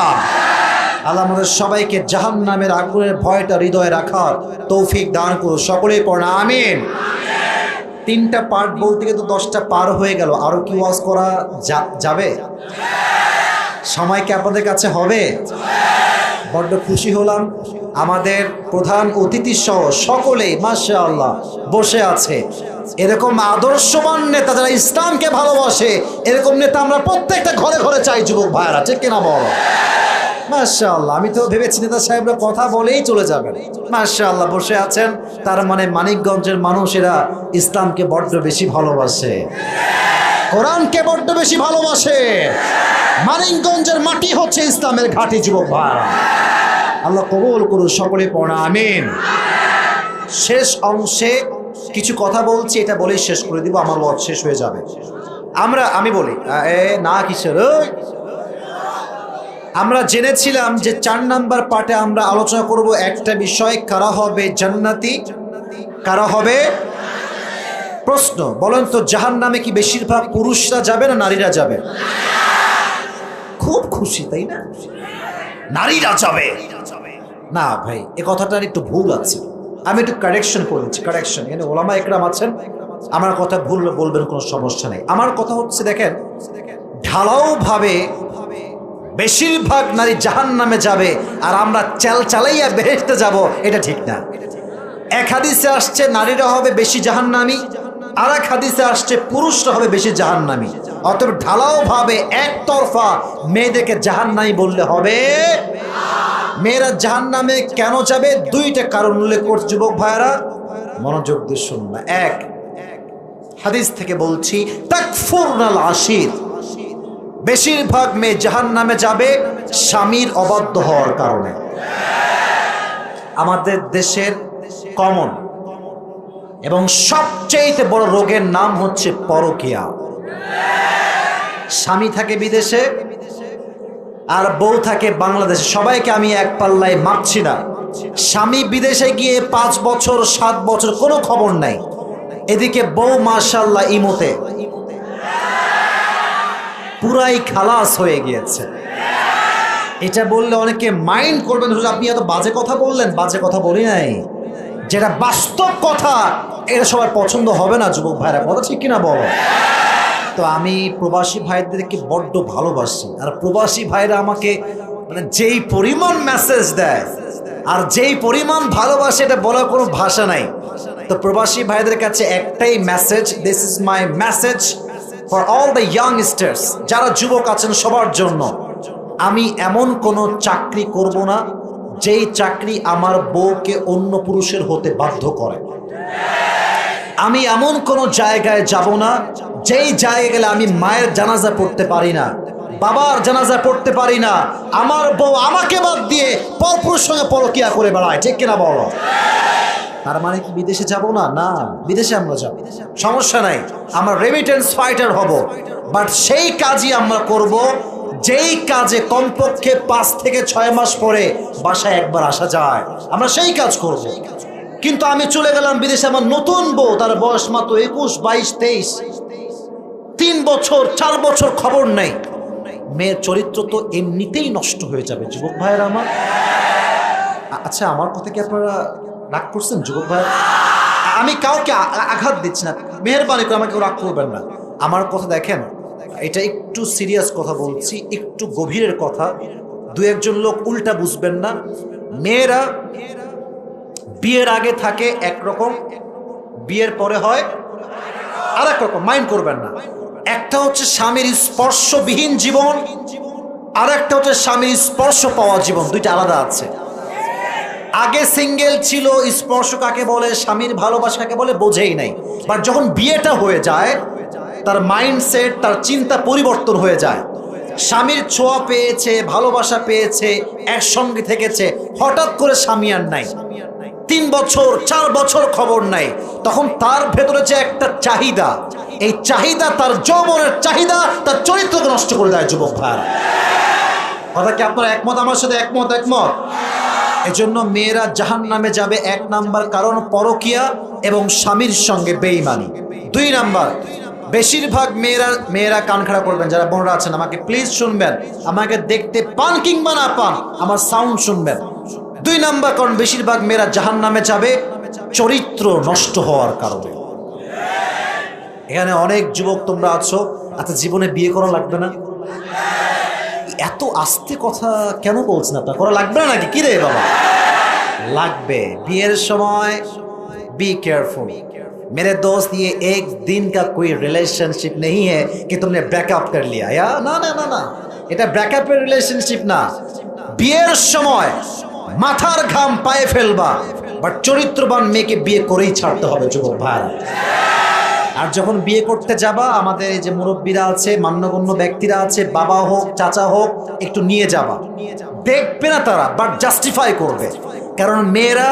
আল্লাহ আমাদের সবাইকে জাহান্নামের আগুনের ভয়টা হৃদয়ে রাখার তৌফিক দান করুন। সকলেই পড়া আমিন। 3টা পার্ট বলতে গিয়ে তো 10টা পার হয়ে গেল। আরো কি ওয়াজ করা যাবে? সময় কি আপনাদের কাছে হবে? বড্ড খুশি হলাম, আমাদের প্রধান অতিথি সহ সকলেই মাশাআল্লাহ বসে আছে। এরকম আদর্শবান নেতা যারা ইসলামকে ভালোবাসে, এরকম নেতা আমরা প্রত্যেকটা ঘরে ঘরে চাই। যুবক ভাইরা ঠিক কিনা বলো? মাশাআল্লাহ। আমি তো ভেবেছি নেতা সাহেবরা কথা বলেই চলে যাবেন। মাশাআল্লাহ বসে আছেন, তার মানে মানিকগঞ্জের মানুষেরা ইসলামকে বড্ড বেশি ভালোবাসে, কোরআনকে বড্ড বেশি ভালোবাসে। মানিকগঞ্জের মাটি হচ্ছে ইসলামের ঘাঁটি। যুবক ভাইরা আল্লাহ কবুল করুন, সকলে পড়া আমিন। শেষ অংশে কিছু কথা বলছি, এটা বলেই শেষ করে দিব, আমার ওয়াজ শেষ হয়ে যাবে। আমি বলি না কিসের, আমরা জেনেছিলাম যে 4 নাম্বার পার্টে আমরা আলোচনা করব একটা বিষয়, কারা হবে জান্নাতি, কারা হবে। প্রশ্ন বলেন তো জাহান্নামে কি বেশিরভাগ পুরুষরা যাবে না নারীরা যাবে? খুব খুশি তাই না? নারীরা যাবে না ভাই, এ কথাটার একটু ভুল আছে, আমি একটু কারেকশন করেছি। কারেকশন, এখানে ওলামা একরাম আছেন, আমার কথা ভুল বলবেন, কোনো সমস্যা নেই। আমার কথা হচ্ছে দেখেন, ঢালাও ভাবে বেশিরভাগ নারী জাহান্নামে যাবে আর আমরা চালাইয়া বেহেশতে যাব, এটা ঠিক না। এক হাদিসে আসছে নারীরা হবে বেশি জাহান্নামী, আর এক হাদিসে আসছে পুরুষরা হবে বেশি জাহান্নামী। অতএব ঢালাও ভাবে একতরফা মেয়েদেরকে জাহান্নামী বললে হবে। মেয়েরা জাহান্নামে কেন যাবে? দুইটা কারণ উল্লেখ করছে যুবক ভাইরা, মনোযোগ দিয়ে শুনুন। এক, হাদিস থেকে বলছি, তাকফুরনাল আশির, বেশিরভাগ মেয়ে জাহান্নামে যাবে স্বামীর অবাধ্য হওয়ার কারণে। আমাদের দেশের কমন এবং সবচেয়ে বড় রোগের নাম হচ্ছে পরকীয়া। স্বামী থাকে বিদেশে আর বউ থাকে বাংলাদেশে। সবাইকে আমি এক পাল্লায় মাপছি না। স্বামী বিদেশে গিয়ে 5 বছর 7 বছর কোনো খবর নাই, এদিকে বউ মাশাআল্লাহ ইমোতে পুরাই খালাস হয়ে গিয়েছে। এটা বললে অনেকে মাইন্ড করবেন, আপনি এত বাজে কথা বললেন। বাজে কথা বলি নাই, যেটা বাস্তব কথা, এটা সবার পছন্দ হবে না যুবক ভাইরা, কথা ঠিক কিনা বলো? তো আমি প্রবাসী ভাইদেরকে বড্ড ভালোবাসি, আর প্রবাসী ভাইরা আমাকে মানে যেই পরিমাণ মেসেজ দেয় আর যেই পরিমাণ ভালোবাসে, এটা বলার কোনো ভাষা নাই। তো প্রবাসী ভাইদের কাছে একটাই message, this is my message for all the youngsters, যারা যুবক আছেন সবার জন্য। আমি এমন কোনো চাকরি করব না যেই চাকরি আমার বউকে অন্য পুরুষের হতে বাধ্য করে। আমি এমন কোনো জায়গায় যাব না যেই জায়গায় গেলে আমি মায়ের জানাজা পড়তে পারি না, বাবার জানাজা পড়তে পারি না, আমার বউ আমাকে বাদ দিয়ে পরপুরুষের সঙ্গে পরকীয়া করে বেড়ায়, ঠিক কিনা বলো? তার মানে কি বিদেশে যাব না? না, বিদেশে আমরা যাব, সমস্যা নাই, আমরা রেমিটেন্স ফাইটার হব, বাট সেই কাজই আমরা করব যেই কাজে কমপক্ষে 5 থেকে 6 মাস পরে বাসায় একবার আসা যায়, আমরা সেই কাজ করব। কিন্তু আমি চলে গেলাম বিদেশে, আমার নতুন বউ, তার বয়স মাত্র 21, 22, 23, 3 বছর 4 বছর খবর নেই। মেয়ের চরিত্র তো এমনিতেই নষ্ট হয়ে যাবে যুবক ভাইয়ের আমার। আচ্ছা, আমার কথা কি আপনারা রাগ করছেন যুবক ভাই? আমি কাউকে আঘাত দিচ্ছি না, মেহেরবানি করে আমাকে রাগ করবেন না। আমার কথা দেখেন, এটা একটু সিরিয়াস কথা বলছি, একটু গভীরের কথা, 2-1 লোক উল্টা বুঝবেন না। মেয়েরা বিয়ের আগে থাকে একরকম, বিয়ের পরে হয় আর এক রকম, মাইন্ড করবেন না। একটা হচ্ছে স্বামীর স্পর্শবিহীন জীবন, আর একটা হচ্ছে স্বামীর স্পর্শ পাওয়া জীবন, দুইটা আলাদা আছে। আগে সিঙ্গেল ছিল, স্পর্শ কাকে বলে, স্বামীর ভালোবাসা কাকে বলে বোঝেই নাই। বাট যখন বিয়েটা হয়ে যায়, তার মাইন্ডসেট, তার চিন্তা পরিবর্তন হয়ে যায়। স্বামীর ছোঁয়া পেয়েছে, ভালোবাসা পেয়েছে, একসঙ্গে থেকেছে, হঠাৎ করে স্বামী আর নাই, 3 বছর 4 বছর খবর নাই। তখন তার ভেতরে যে একটা চাহিদা, এই চাহিদা, তার যৌবনের চাহিদা, তার চরিত্রকে নষ্ট করে দেয় যুবক ভাই। কথা কি আপনারা একমত আমার সাথে? একমত? এজন্য মেয়েরা জাহান্নামে যাবে 1 নাম্বার কারণ পরকীয়া এবং স্বামীর সঙ্গে বেঈমানি। 2 নাম্বার, বেশিরভাগ মেয়েরা কান খাড়া করবেন, যারা বোনরা আছেন আমাকে প্লিজ শুনবেন, আমাকে দেখতে পান কিংবা না পান আমার সাউন্ড শুনবেন। 2 নাম্বার কারণ বেশিরভাগ মেয়েরা জাহান্নামে যাবে চরিত্র নষ্ট হওয়ার কারণে। এখানে অনেক যুবক তোমরা আছো, আচ্ছা জীবনে বিয়ে করা লাগবে না, এত আস্তে কথা কেন বলছেন আপনার? করা লাগবে না নাকি? কি রে বাবা, লাগবে। বিয়ের সময় बी केयरफुल मेरे दोस्त, ये एक दिन का कोई रिलेशनशिप नहीं है कि तुमने ब्रेकअप कर लिया या ना ना ना ना, এটা ব্রেকআপের রিলেশনশিপ না। বিয়ের সময় মাথার ঘাম পায়ে ফেলবা, বাট চরিত্রবান মেয়েকে বিয়ে করেই ছাড়তে হবে যুবক ভাই। আর যখন বিয়ে করতে যাবা, আমাদের এই যে মুরব্বীরা আছে, মান্যগণ্য ব্যক্তিরা আছে, বাবা হোক চাচা হোক, একটু নিয়ে যাবা, দেখবে না তারা, বাট জাস্টিফাই করবে। কারণ মেয়েরা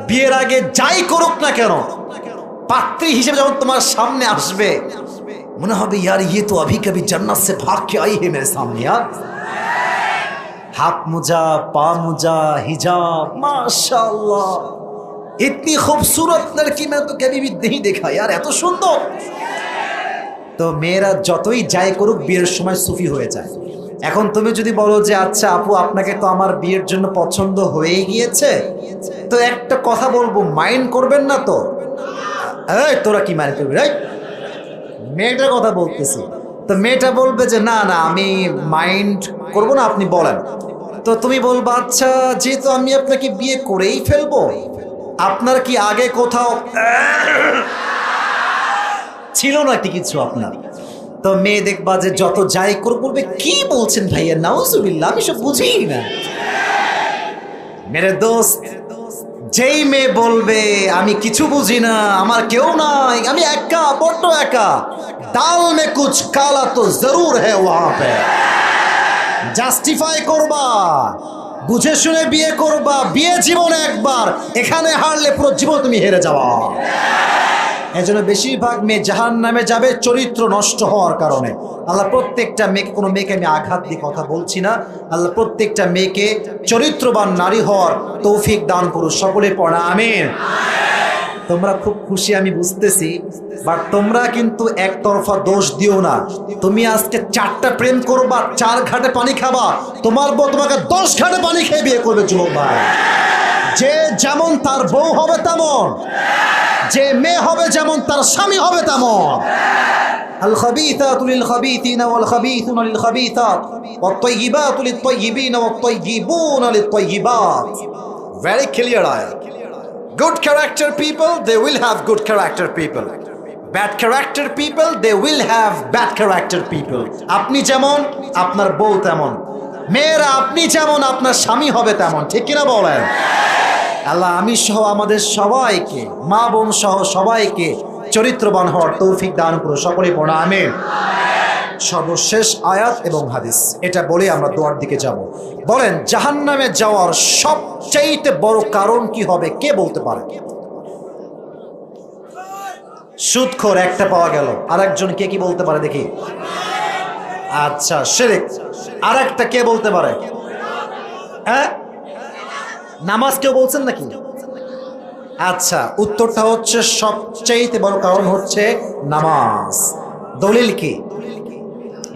বিয়ের আগে যাই করুক না কেন, পাত্রী হিসেবে যখন তোমার সামনে আসবে, মনে হবে यार ये तो अभी कभी जन्नत से भाग के आई है मेरे सामने यार। हाथ मुजा, पा मुजा, हिजाब, माशाल्लाह, इतनी खूबसूरत लड़की मैं तो कभी भी नहीं देखा यार, এত সুন্দর। তো মেয়েরা যতই যাই করুক বিয়ের সময় সুফি হয়ে যায়। এখন তুমি যদি বলো যে আচ্ছা আপু আপনাকে তো আমার বিয়ের জন্য পছন্দ হয়ে গিয়েছে, তো একটা কথা বলবো, মাইন্ড করবেন না তো? এই তোরা কি মাইন্ড করবি? মেয়েটার কথা বলতেছি। তো মেয়েটা বলবে যে না না আমি মাইন্ড করবো না, আপনি বলেন। তো তুমি বলবা আচ্ছা যেহেতু আমি আপনাকে বিয়ে করেই ফেলবো, আপনার কি আগে কোথাও ছিল নাকি কিছু আপনার? তো মেয়ে দেখবা যে যত যাই করে বলবে কি বলছেন ভাইয়া, নাউজুবিল্লাহ, আমি সব বুঝি না। মেরে দোস্ত, যেই মেয়ে বলবে আমি কিছু বুঝি না, আমার কেউ নাই, আমি একা, বড্ড একা, দাল মে কুছ কালা তো জরুর হ্যায় ওয়াহা পে, জাস্টিফাই করবা, বুঝে শুনে বিয়ে করবা। বিয়ে জীবনে একবার, এখানে হারলে পুরো জীবন তুমি হেরে যাওয়া। এজন্য বেশিরভাগ মেয়ে জাহান্নামে যাবে চরিত্র নষ্ট হওয়ার কারণে। আল্লাহ প্রত্যেকটা মেয়েকে, কোনো মেয়েকে আমি আঘাত দিয়ে কথা বলছি না, আল্লাহ প্রত্যেকটা মেয়েকে চরিত্রবান নারী হওয়ার তৌফিক দান করুন। সকলে পড়া আমিন। তোমরা খুব খুশি আমি বুঝতেছি, বাট তোমরা কিন্তু একতরফা দোষ দিও না। তুমি আজকে 4টা প্রেম করবা, 4 ঘাটে পানি খাবা, তোমার বউ তোমাকে 10 ঘাটে পানি খেয়ে বিয়ে করবে। যুবক ভাই, যে যেমন তার বউ হবে তেমন, যে মেয়ে হবে যেমন তার স্বামী হবে তেমন। আল খাবিথাতু লিল খাবিথিনা ওয়াল খাবিথুনা লিল খাবিথাত ওয়াত তাইয়িবাতু লিত তাইয়িবিনা ওয়াত তাইয়িবুনা লিত তাইয়িবাত। ভেরি ক্লিয়ার আয়াত। Good character people, they will have good character people. Bad character people, they will have bad character people. আপনি যেমন আপনার বউ তেমন, মেয়েরা আপনি যেমন আপনার স্বামী হবে তেমন। ঠিক কিনা বলেন? আল্লাহ আমি সহ আমাদের সবাইকে, মা বোন সহ সবাইকে চরিত্রবান হওয়ার তৌফিক দান করো। সকলে পড়া আমিন। সর্বশেষ আয়াত এবং হাদিস, এটা বলে আমরা দোয়ার দিকে যাব। বলেন জাহান্নামে যাওয়ার সবচেয়ে বড় কারণ কি হবে? কে বলতে পারে? সুদখোর একটা পাওয়া গেল, আরেকজন কে কি বলতে পারে দেখি? আচ্ছা শিরক। আরেকটা কে বলতে পারে? হ্যাঁ, নামাজ কেউ বলছেন নাকি? আচ্ছা, উত্তরটা হচ্ছে সবচেয়ে বড় কারণ হচ্ছে নামাজ। দলিল কি?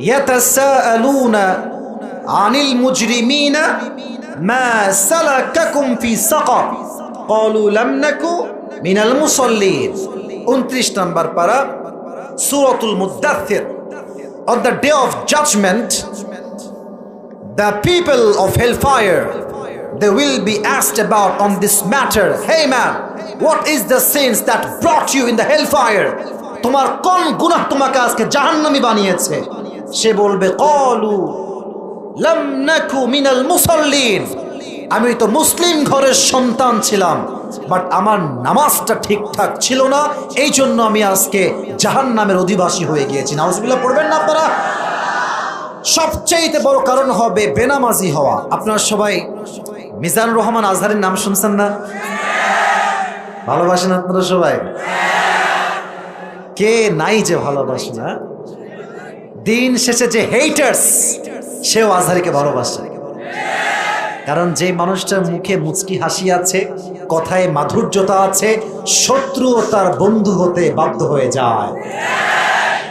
ইয়াতাসাআলুনা আনিল মুজরিমিনা মা সালাকাকুম ফি সাকার ক্বালু লাম নাকু মিনাল মুসাল্লিন। 29 নম্বর পারা, সূরাতুল মুদ্দাথির। On the day of judgment, the people of hellfire, they will be asked about on this matter. Hey man, what is the sins that brought you in the hellfire? তোমার কোন গুনাহ তোমাকে আজকে জাহান্নামী বানিয়েছে? সে বলবে ক্বালু লাম নাকু মিনাল মুসাল্লিন, আমি তো মুসলিম ঘরের সন্তান ছিলাম, বাট আমার নামাজটা ঠিকঠাক ছিল না, এই জন্য আমি আজকে জাহান্নামের অধিবাসী হয়ে গিয়েছি। নাউজুবিল্লাহ পড়বেন না আপনারা? সবচেয়ে বড় কারণ হবে বেনামাজি হওয়া। আপনারা সবাই মিজানুর রহমান আজহারের নাম শুনছেন না? ভালোবাসেন আপনারা সবাই? কে নাই যে ভালোবাসে না? দিন শেষে যে হেটার্স, সেও আজহারিকে ভালোবাসে। কারণ যে মানুষটার মুখে মুচকি হাসি আছে, কথায় মাধুর্যতা আছে, শত্রুও তার বন্ধু হতে বাধ্য হয়ে যায়।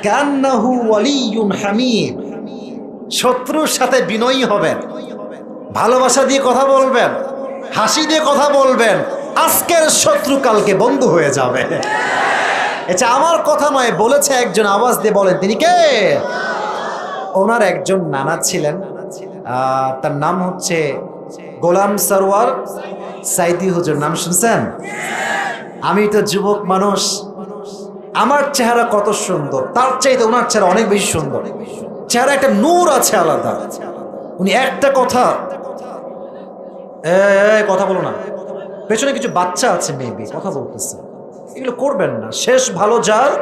কান্নাহু ওয়ালিয়ুন হামিম। শত্রুর সাথে বিনয়ী হবেন, ভালোবাসা দিয়ে কথা বলবেন, হাসি দিয়ে কথা বলবেন, আজকের শত্রু কালকে বন্ধু হয়ে যাবে। এটা আমার কথা নয়, বলেছে একজন, আওয়াজ দিয়ে বলেন তিনি কে? ওনার একজন নানা ছিলেন, তার নাম হচ্ছে গোলাম সরওয়ার সাইদি হুজুর। নাম শুনছেন? আমি তো যুবক মানুষ, আমার চেহারা কত সুন্দর, তার চাইতে ওনার চেহারা অনেক বেশি সুন্দর। চেহারা একটা নূর আছে আলাদা। উনি একটা কথা, কথা বলো না, পেছনে কিছু বাচ্চা আছে, মেবি কথা বলতেছে, এগুলো করবেন না। শেষ ভালো যার,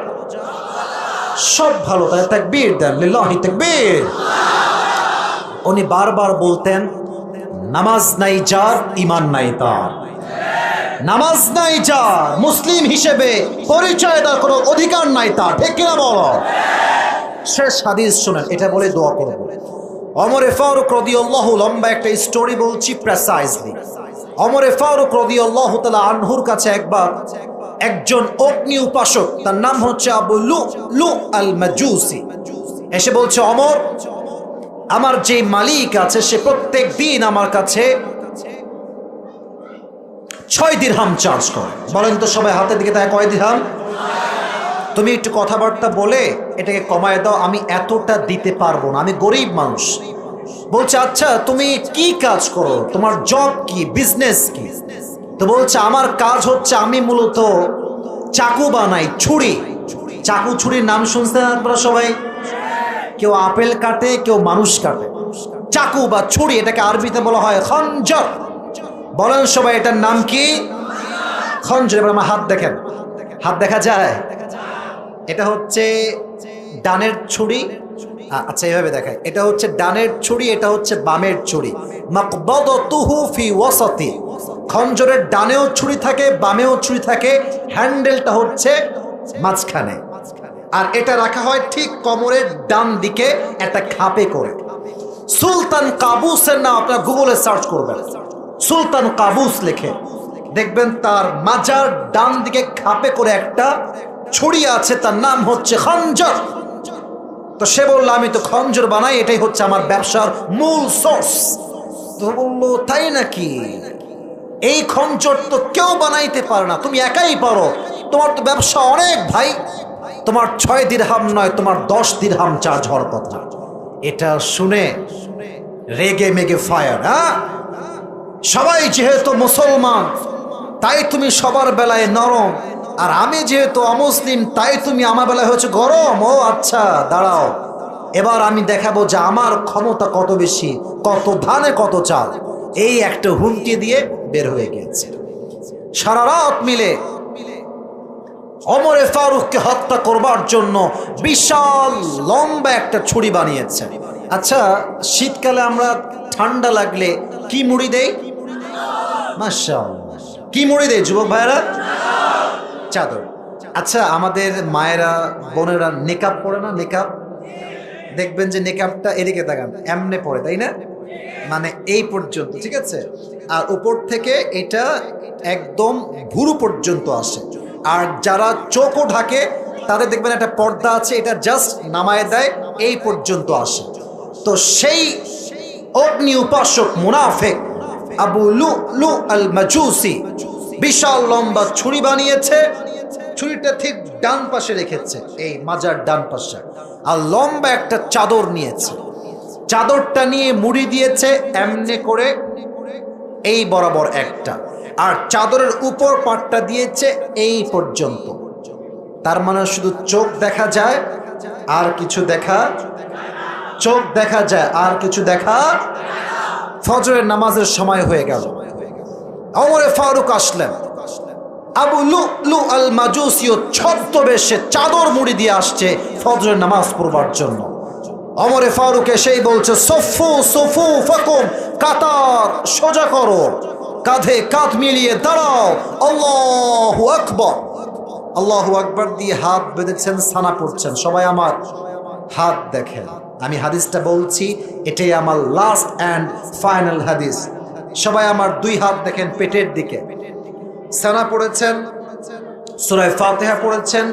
সব ভালো তাই। তাকবীর দেন, লিল্লাহি তাকবীর। উনি বারবার বলতেন নামাজ নাই যার, ঈমান নাই তার। নামাজ নাই যার, মুসলিম হিসেবে পরিচয় দেওয়ার কোনো অধিকার নাই তার। ঠিক কিনা বলো? শেষ হাদিস শুনেন, এটা বলে দোয়া করব। ওমর ফারুক রাদিয়াল্লাহু, লম্বা একটা স্টোরি বলছি প্রেসাইজলি। ওমর ফারুক রাদিয়াল্লাহু তাআলা আনহুর কাছে একবার একজন অগ্নি উপাসক, তার নাম হচ্ছে আবু লু আল মাজুসি, এসে বলছে ওমর, আমার যে মালিক আছে সে প্রত্যেক দিন আমার কাছে 6 দিরহাম চার্জ করে। বলেন তো সবাই হাতের দিকে তাই, কয় দিরহাম? তুমি একটু কথাবার্তা বলে এটাকে কমায় দাও, আমি এতটা দিতে পারবো না, আমি গরিব মানুষ। বলছে আচ্ছা তুমি কি কাজ করো, তোমার জব কি, বিজনেস কি? তো বলছে আমার কাজ হচ্ছে আমি মূলত চাকু বানাই, ছুরি। চাকু ছুরির নাম শুনছেন আপনারা সবাই? কেউ আপেল কাটে, কেউ মানুষ কাটে। চাকু বা ছুরি এটাকে আরবিতে বলা হয় খঞ্জর। বলেন সবাই এটার নাম কি? খঞ্জর। এবার আমার হাত দেখেন, হাত দেখা যায়? এটা হচ্ছে ডানের ছুরি। আচ্ছা এইভাবে দেখায়, এটা হচ্ছে ডানের ছুরি, এটা হচ্ছে বামের ছুরি। মাকবাদাতুহু ফি ওয়াসাতি। খঞ্জরের ডানেও ছুরি থাকে, বামেও ছুরি থাকে, হ্যান্ডেলটা হচ্ছে মাঝখানে। আর এটা রাখা হয় ঠিক কোমরের ডান দিকে একটা খাপে করে। সুলতান কাবুসের নাম আপনারা গুগলে সার্চ করবেন, সুলতান কাবুস লিখে দেখবেন তার মাজার ডান দিকে খাপে করে একটা ছুরি আছে, তার নাম হচ্ছে খঞ্জর। তো সে বললো আমি তো খঞ্জর বানাই, এটাই হচ্ছে আমার ব্যবসার মূল সোর্স। তো বললো তাই নাকি? এই খঞ্জর তো কেউ বানাইতে পারে না, তুমি একাই পারো, তোমার তো ব্যবসা অনেক ভাই। তোমার 6 দিরহাম নয়, তোমার 10 দিরহাম চার্জ হওয়ার কথা। এটা শুনে রেগে মেগে ফায়ার। হ্যাঁ, সবাই যেহেতু মুসলমান তাই তুমি সবার বেলায় নরম, আর আমি যেহেতু অমুসলিম তাই তুমি আমার বেলায় হচ্ছে গরম। ও আচ্ছা দাঁড়াও, এবার আমি দেখাবো যে আমার ক্ষমতা কত বেশি, কত ধানে কত চাল। এই একটা হুমকি দিয়ে বের হয়ে গিয়েছে। সারা রাত মিলে ওমরে ফারুককে হত্যা করবার জন্য বিশাল লম্বা একটা ছুরি বানিয়েছে। আচ্ছা শীতকালে আমরা ঠান্ডা লাগলে কি মুড়ি দেই? মাশাআল্লাহ, কি মুড়ি দেই যুবক ভাইরা? চাদর। আচ্ছা আমাদের মায়েরা বোনেরা নেকাব পরে না? নেকাব দেখবেন যে নেকাবটা এদিকে তাকান এমনে পড়ে, তাই না? মানে এই পর্যন্ত, ঠিক আছে? আর উপর থেকে এটা একদম ভুরু পর্যন্ত আসে। আর যারা চোখও ঢাকে তাদের দেখবেন একটা পর্দা আছে, এটা জাস্ট নামায় দেয়, এই পর্যন্ত আসে। তো সেই অগ্নি উপাসক মুনাফিক আবু লুলু আল মাজুসি বিশাল লম্বা ছুরি বানিয়েছে। ছুরিটা ঠিক ডান পাশে রেখেছে, এই মাজার ডান পাশে, আর লম্বা একটা চাদর নিয়েছে। চাদরটা নিয়ে মুড়ি দিয়েছে এমনে করে এই বরাবর একটা, আর চাদরের উপর পাটটা দিয়েছে এই পর্যন্ত। তার মানে শুধু চোখ দেখা যায় আর কিছু দেখা, চোখ দেখা যায় আর কিছু দেখা। ফজরের নামাজের সময় হয়ে গেল, ওমরে ফারুক আসলেন। আবু লুলু আল মাজুসিও ছদ্মবেশে চাদর মুড়ি দিয়ে আসছে ফজরের নামাজ পড়বার জন্য। ওমরে ফারুক এসেই বলছে সফু সফু ফাকুম, কাতার সোজা করো, কাঁধে কাঁধ মিলিয়ে দাঁড়াও, আল্লাহু আকবার। আল্লাহু আকবার দিয়ে হাত বেঁধেছেন, সানা পড়ছেন। সবাই আমার হাত দেখেন, আমি হাদিসটা বলছি, এটাই আমার লাস্ট অ্যান্ড ফাইনাল হাদিস। সবাই আমার 2 হাত দেখেন পেটের দিকে। সানা পড়েছেন, সূরা ফাতিহা পড়েছেন,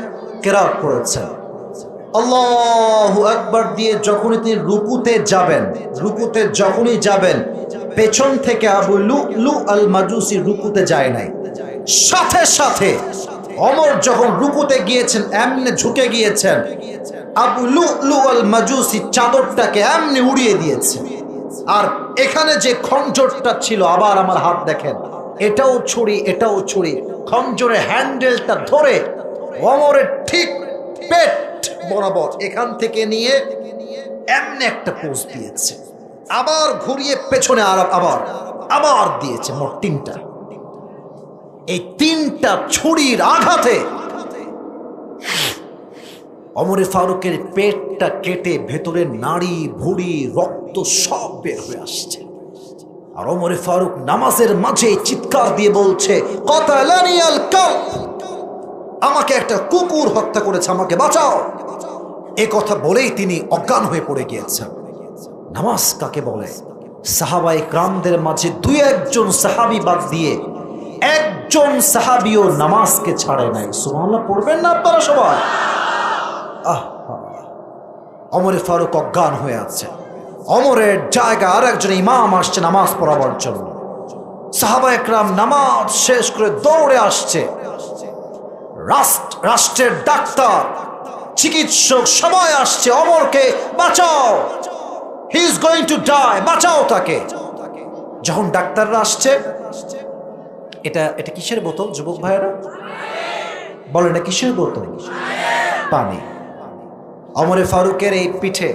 কিরাত পড়েছেন। আল্লাহু আকবার দিয়ে যখনই তিনি রুকুতে যাবেন, রুকুতে যখনই যাবেন, পেছন থেকে আবু লুলু আল মাজুসি রুকুতে যায় নাই। সাথে সাথে ওমর যখন রুকুতে গিয়েছেন এমনি ঝুঁকে গিয়েছেন, আবু লুলু আল মাজুসি চাদরটাকে এমনি উড়িয়ে দিয়েছে। আর এখানে যে খঞ্জরটা ছিল, আবার আমার হাত দেখেন, এটাও ছুরি এটাও ছুরি। খঞ্জরের হ্যান্ডেলটা ধরে ওমরের ঠিক পেট বরাবর এখান থেকে নিয়ে এমনি একটা পোজ দিয়েছে, আবার ঘুরিয়ে পেছনে আবার আবার দিয়েছে। মোট 3টা। এই 3টা ছুরির আঘাতে ওমরে ফারুকের পেটটা কেটে ভেতরে নাড়ি ভুড়ি রক্ত সব বের হয়ে আসছে। আর ওমরে ফারুক নামাজের মাঝে চিৎকার দিয়ে বলছে কাতালানি আল কালব, আমাকে একটা কুকুর হত্যা করেছে, আমাকে বাঁচাও। এ কথা বলেই তিনি অজ্ঞান হয়ে পড়ে গিয়েছেন। নামাজ কাকে বলে? সাহাবায়ে কেরামদের মাঝে 2-1 সাহাবী বাদ দিয়ে একজন সাহাবীও নামাজকে ছাড়ে নাই। সুবহানাল্লাহ পড়বেন না আপনারা সবাই? ওমরে ফারুক অজ্ঞান হয়ে আছে। ওমরের জায়গা আর একজন ইমাম আসছে নামাজ পড়াবার জন্য। সাহাবায়ে কেরাম নামাজ শেষ করে দৌড়ে আসছে। রাষ্ট্রের ডাক্তার, চিকিৎসক সবাই আসছে, অমরকে বাঁচাও, he is going to die, বাঁচাও তাকে। যখন ডাক্তাররা আসছে, এটা এটা কিসের বোতল যুবক ভাইয়েরা বলেন, এটা কিসের বোতল? পানি। ওমর ফারুকের এই পিঠে,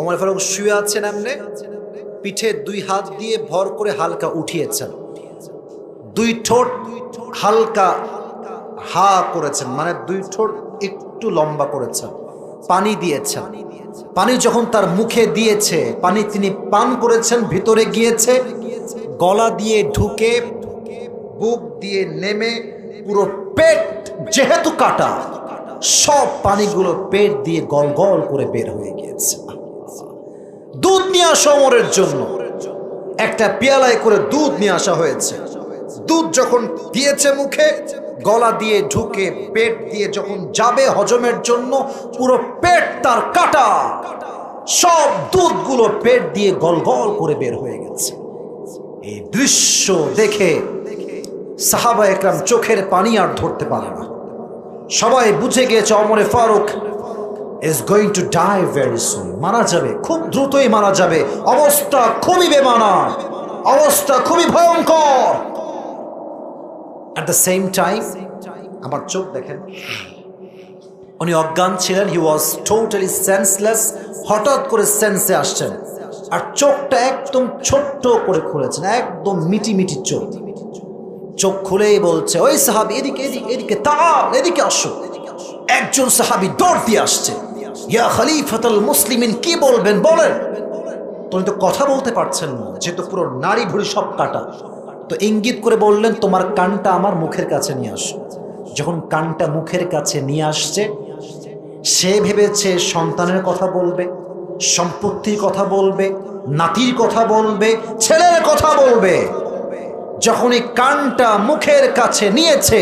ওমর ফারুক শুয়ে আছেন এমনে, পিঠে দুই হাত দিয়ে ভর করে হালকা উঠিয়েছেন, দুই ঠোঁট হালকা হা করেছেন, মানে দুই ঠোঁট একটু লম্বা করেছেন, পানি দিয়েছেন। পানি যখন তার মুখে দিয়েছে, পানি তিনি পান করেছেন, ভিতরে গিয়েছে, গলা দিয়ে ঢুকে বুক দিয়ে নেমে পুরো পেট যেহেতু কাটা, সব পানিগুলো পেট দিয়ে গল গল করে বের হয়ে গিয়েছে। দুধ নিয়ে আসা ওমরের জন্য একটা পেয়ালায় করে দুধ নিয়ে আসা হয়েছে। দুধ যখন দিয়েছে মুখে, গলা দিয়ে ঢুকে পেট দিয়ে যখন যাবে হজমের জন্য, পুরো পেট তার কাটা, সব দুধগুলো পেট দিয়ে গল গল করে বের হয়ে গেছে। এই দৃশ্য দেখে সাহাবা একরাম চোখের পানি আর ধরতে পারে না। সবাই বুঝে গিয়েছে Omar Faruk is going to die very soon, মারা যাবে, খুব দ্রুতই মারা যাবে, অবস্থা খুবই বেমানান, অবস্থা খুবই ভয়ঙ্কর। at the same time, আমার চোখ দেখেন, উনি অজ্ঞান ছিলেন, he was totally senseless, হঠাৎ করে সেন্সে আসছেন, আর চোখটা একদম ছোট্ট করে খুলেছেন, একদম মিটি মিটি চোখ। চোখ খুলেই বলছে, ওই সাহাবী এদিকে এদিকে এদিকে তাও, এদিকে আসো। একজন সাহাবী দৌড় দিয়ে আসছে, ইয়া খলিফাতুল মুসলিমিন, কি বলবেন বলেন। তুমি তো কথা বলতে পারছেন না, যেহেতু পুরো নাড়ি ভুড়ি সব কাটা, তো ইঙ্গিত করে বললেন, তোমার কানটা আমার মুখের কাছে নিয়ে আসো। যখন কানটা মুখের কাছে নিয়ে আসছে, সে ভেবেছে সন্তানের কথা বলবে, সম্পত্তির কথা বলবে, নাতির কথা বলবে, ছেলের কথা বলবে। যখন এই কানটা মুখের কাছে নিয়েছে,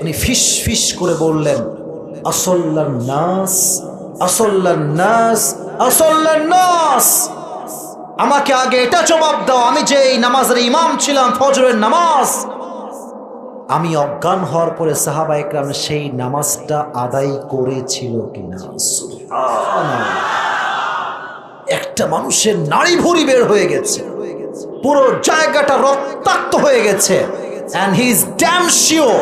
উনি ফিস ফিস করে বললেন, আসল্লান নাস, আসল্লান নাস, আসল্লান নাস। আমাকে আগে এটা জবাব দাও, আমি যে এই নামাজের ইমাম ছিলাম, ফজরের নামাজ, আমি অজ্ঞান হওয়ার পরে সাহাবা একরাম সেই নামাজটা আদায় করেছিল কিনা? একটা মানুষের নাড়ি ভুঁড়ি বের হয়ে গেছে, পুরো জায়গাটা রক্তাক্ত হয়ে গেছে, and he is damn sure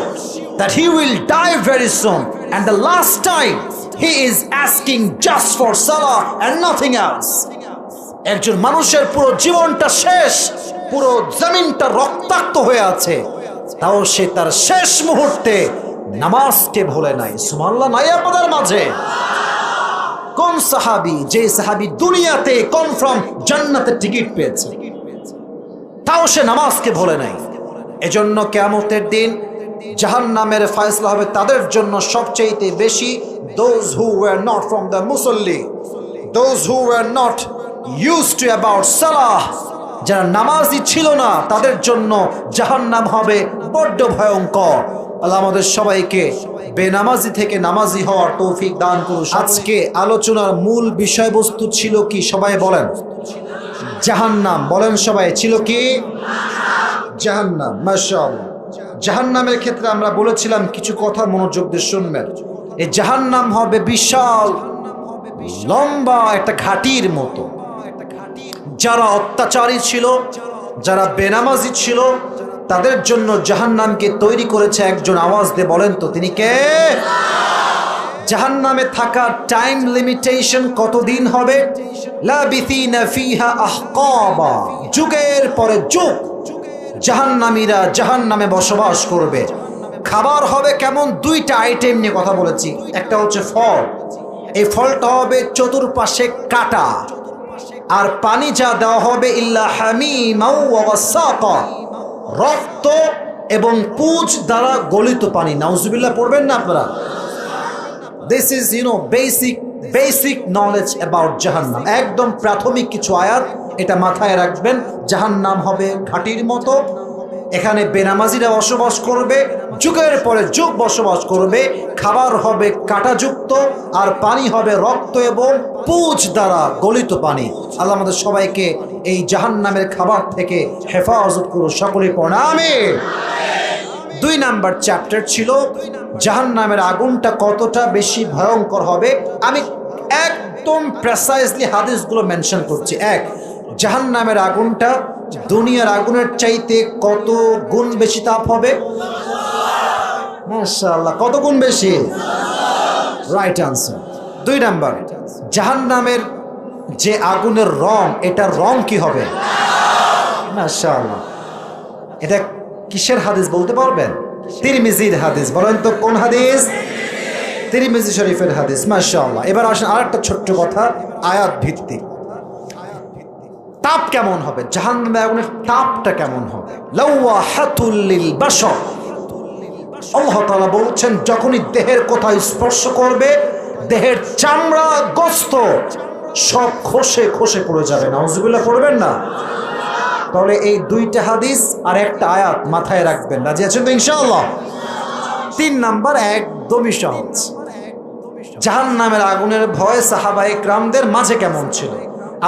that he will die very soon, and the last time he is asking just for salah and nothing else. একজন মানুষের পুরো জীবনটা শেষ, পুরো জমিনটা রক্তাক্ত হয়ে আছে, তাও সে তার শেষ মুহূর্তে নামাজকে ভুলে নাই। সুবহানাল্লাহ নাই আপনাদের মাঝে? কোন সাহাবী, যে সাহাবী দুনিয়াতে কনফার্ম জান্নাতের টিকিট পেয়েছে, তাও সে নামাজকে ভুলে নাই। এজন্য কিয়ামতের দিন জাহান্নামের ফয়সালা হবে তাদের জন্য সবচেয়ে বেশি, those who were not from the মুসল্লি, those who were not used to about salah, যারা নামাজি ছিল না, তাদের জন্য জাহান্নাম হবে বড্ড ভয়ঙ্কর। আল্লাহ আমাদের সবাইকে বেনামাজি থেকে নামাজি হওয়ার তৌফিক দান করুন। আজকে আলোচনার মূল বিষয়বস্তু ছিল কি সবাই বলেন? জাহান্নাম। বলেন সবাই, ছিল কি? জাহান্নাম। মাশাআল্লাহ। জাহান্নামের ক্ষেত্রে আমরা বলেছিলাম কিছু কথা মনোযোগ দিয়ে শুনবেন। এই জাহান্নাম হবে বিশাল লম্বা একটা ঘাটির মতো। যারা অত্যাচারী ছিল, যারা বেনামাজি ছিল, তাদের জন্য জাহান্নামকে তৈরি করেছে একজন। আওয়াজ দিয়ে বলেন তো তিনি কে? জাহান্নামে থাকার টাইম লিমিটেশন কতদিন হবে? লাবিথিনা ফিহা আহকাবা, যুগের পরে যুগ জাহান্নামীরা জাহান্নামে বসবাস করবে। খাবার হবে কেমন? দুইটা আইটেম নিয়ে কথা বলেছি। একটা হচ্ছে ফল, এই ফলটা হবে চতুর্পাশে কাটা, আর পানি যা দেওয়া হবে ইল্লা হামিমাও ওয়া গাসাকা, রক্ত এবং পুঁজ দ্বারা গলিত পানি। নাউজুবিল্লাহ পড়বেন না আপনারা? This is basic knowledge about জাহান্নাম। একদম প্রাথমিক কিছু আয়াত, এটা মাথায় রাখবেন। জাহান্নাম হবে ঘাটির মতো, এখানে বেনামাজিরা বসবাস করবে, যুগের পরে যুগ বসবাস করবে। খাবার হবে কাঁটাযুক্ত, আর পানি হবে রক্ত এবং পুঁজ দ্বারা গলিত পানি। আল্লাহ আমাদের সবাইকে এই জাহান্নামের খাবার থেকে হেফাজত করুন। সকলে পড়ুন আমিন। 2 নাম্বার চ্যাপ্টার ছিল জাহান্নামের আগুনটা কতটা বেশি ভয়ঙ্কর হবে। আমি একদম প্রেসাইজলি হাদিসগুলো মেনশন করছি। এক, জাহান্নামের আগুনটা দুনিয়ার আগুনের চাইতে কত গুণ বেশি তাপ হবে? মাশাআল্লাহ, কত গুণ বেশি? Right answer. 2 নাম্বার, জাহান্নামের যে আগুনের রং, এটার রং কি হবে? মাশাআল্লাহ। এটা কিসের হাদিস বলতে পারবেন? তিরমিজির হাদিস। বলেন তো কোন হাদিস? তিরমিজি শরীফের হাদিস। মাশাআল্লাহ। এবার আসেন আরেকটা ছোট্ট কথা, আয়াত ভিত্তিক। তাপ কেমন হবে? জাহান্নামের আগুনের তাপটা কেমন হবে? লাওয়াহাতুল লিল বাশর। আল্লাহ তাআলা বলছেন যখনই দেহের কোথায় স্পর্শ করবে, দেহের চামড়া গোস্ত সব খসে খসে পড়ে যাবে। নাউজুবিল্লাহ পড়বেন না? তাহলে এই 2টা হাদিস আর একটা আয়াত মাথায় রাখবেন। রাজি আছেন তো ইনশাআল্লাহ? 3 নাম্বার একদমই সহজ। জাহান্নামের আগুনের ভয় সাহাবায়ে কেরামদের মাঝে কেমন ছিল?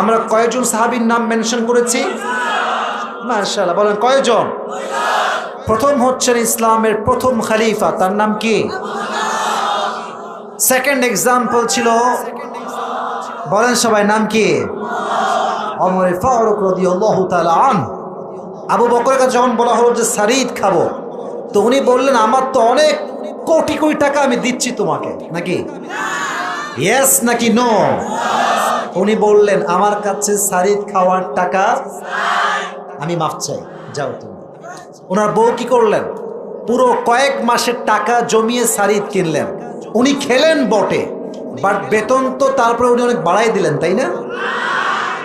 আমরা কয়জন সাহাবীর নাম মেনশন করেছি? মাশাআল্লাহ, বলেন কয়জন? প্রথম হচ্ছেন ইসলামের প্রথম খলিফা, তার নাম কি? সেকেন্ড এক্সাম্পল ছিল, বলেন সবাই, নাম কি? ওমর ফারুক রাদিয়াল্লাহু তাআলা আনহু। আবু বকরের কাছে যখন বলা হলো যে সারিদ খাবো, তো উনি বললেন আমার তো অনেক কোটি কোটি টাকা আমি দিচ্ছি তোমাকে, নাকি ইয়েস নাকি নো? উনি বললেন আমার কাছে সারিদ খাওয়ার টাকা, আমি মাফ চাই, যাও তুমি। ওনার বউ কি করলেন? পুরো কয়েক মাসের টাকা জমিয়ে সারিদ কিনলেন। উনি খেলেন বটে, বাট বেতন তো তারপরে উনি অনেক বাড়াই দিলেন, তাই না?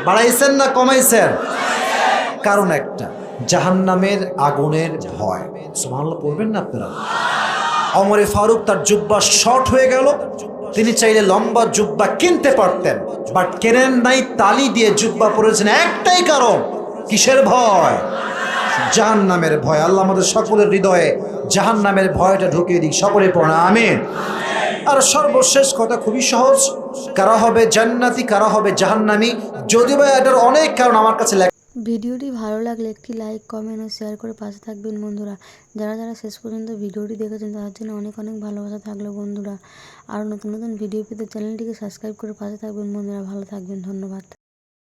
বাড়াইছেন না কমাইছেন? কারণ একটা, জাহান্নামের আগুনের ভয়। সুবহানাল্লাহ পড়বেন না আপনারা? ওমরে ফারুক তার জুব্বা শর্ট হয়ে গেল, তিনি চাইলে লম্বা জুব্বা কিনতে পারতেন, বাট কেনেন নাই, তালি দিয়ে জুব্বা পরেছেন। একটাই কারণ, কিসের ভয়? জাহান্নামের ভয়। আল্লাহ আমাদের সকলের হৃদয়ে জাহান্নামের ভয়টা ঢুকিয়ে দিক। সকলে পড়া আমিন। আর সর্বশেষ কথা খুবই সহজ, কারা হবে জান্নাতি, কারা হবে জাহান্নামী, যদিও বা এটার অনেক কারণ আমার কাছে। ভিডিওটি ভালো লাগলে একটি লাইক, কমেন্ট ও শেয়ার করে পাশে থাকবেন বন্ধুরা। যারা যারা শেষ পর্যন্ত ভিডিওটি দেখেছেন তাদের জন্য অনেক অনেক ভালোবাসা থাকলো বন্ধুরা। আর নতুন নতুন ভিডিও পেতে চ্যানেলটিকে সাবস্ক্রাইব করে পাশে থাকবেন বন্ধুরা। ভালো থাকবেন, ধন্যবাদ।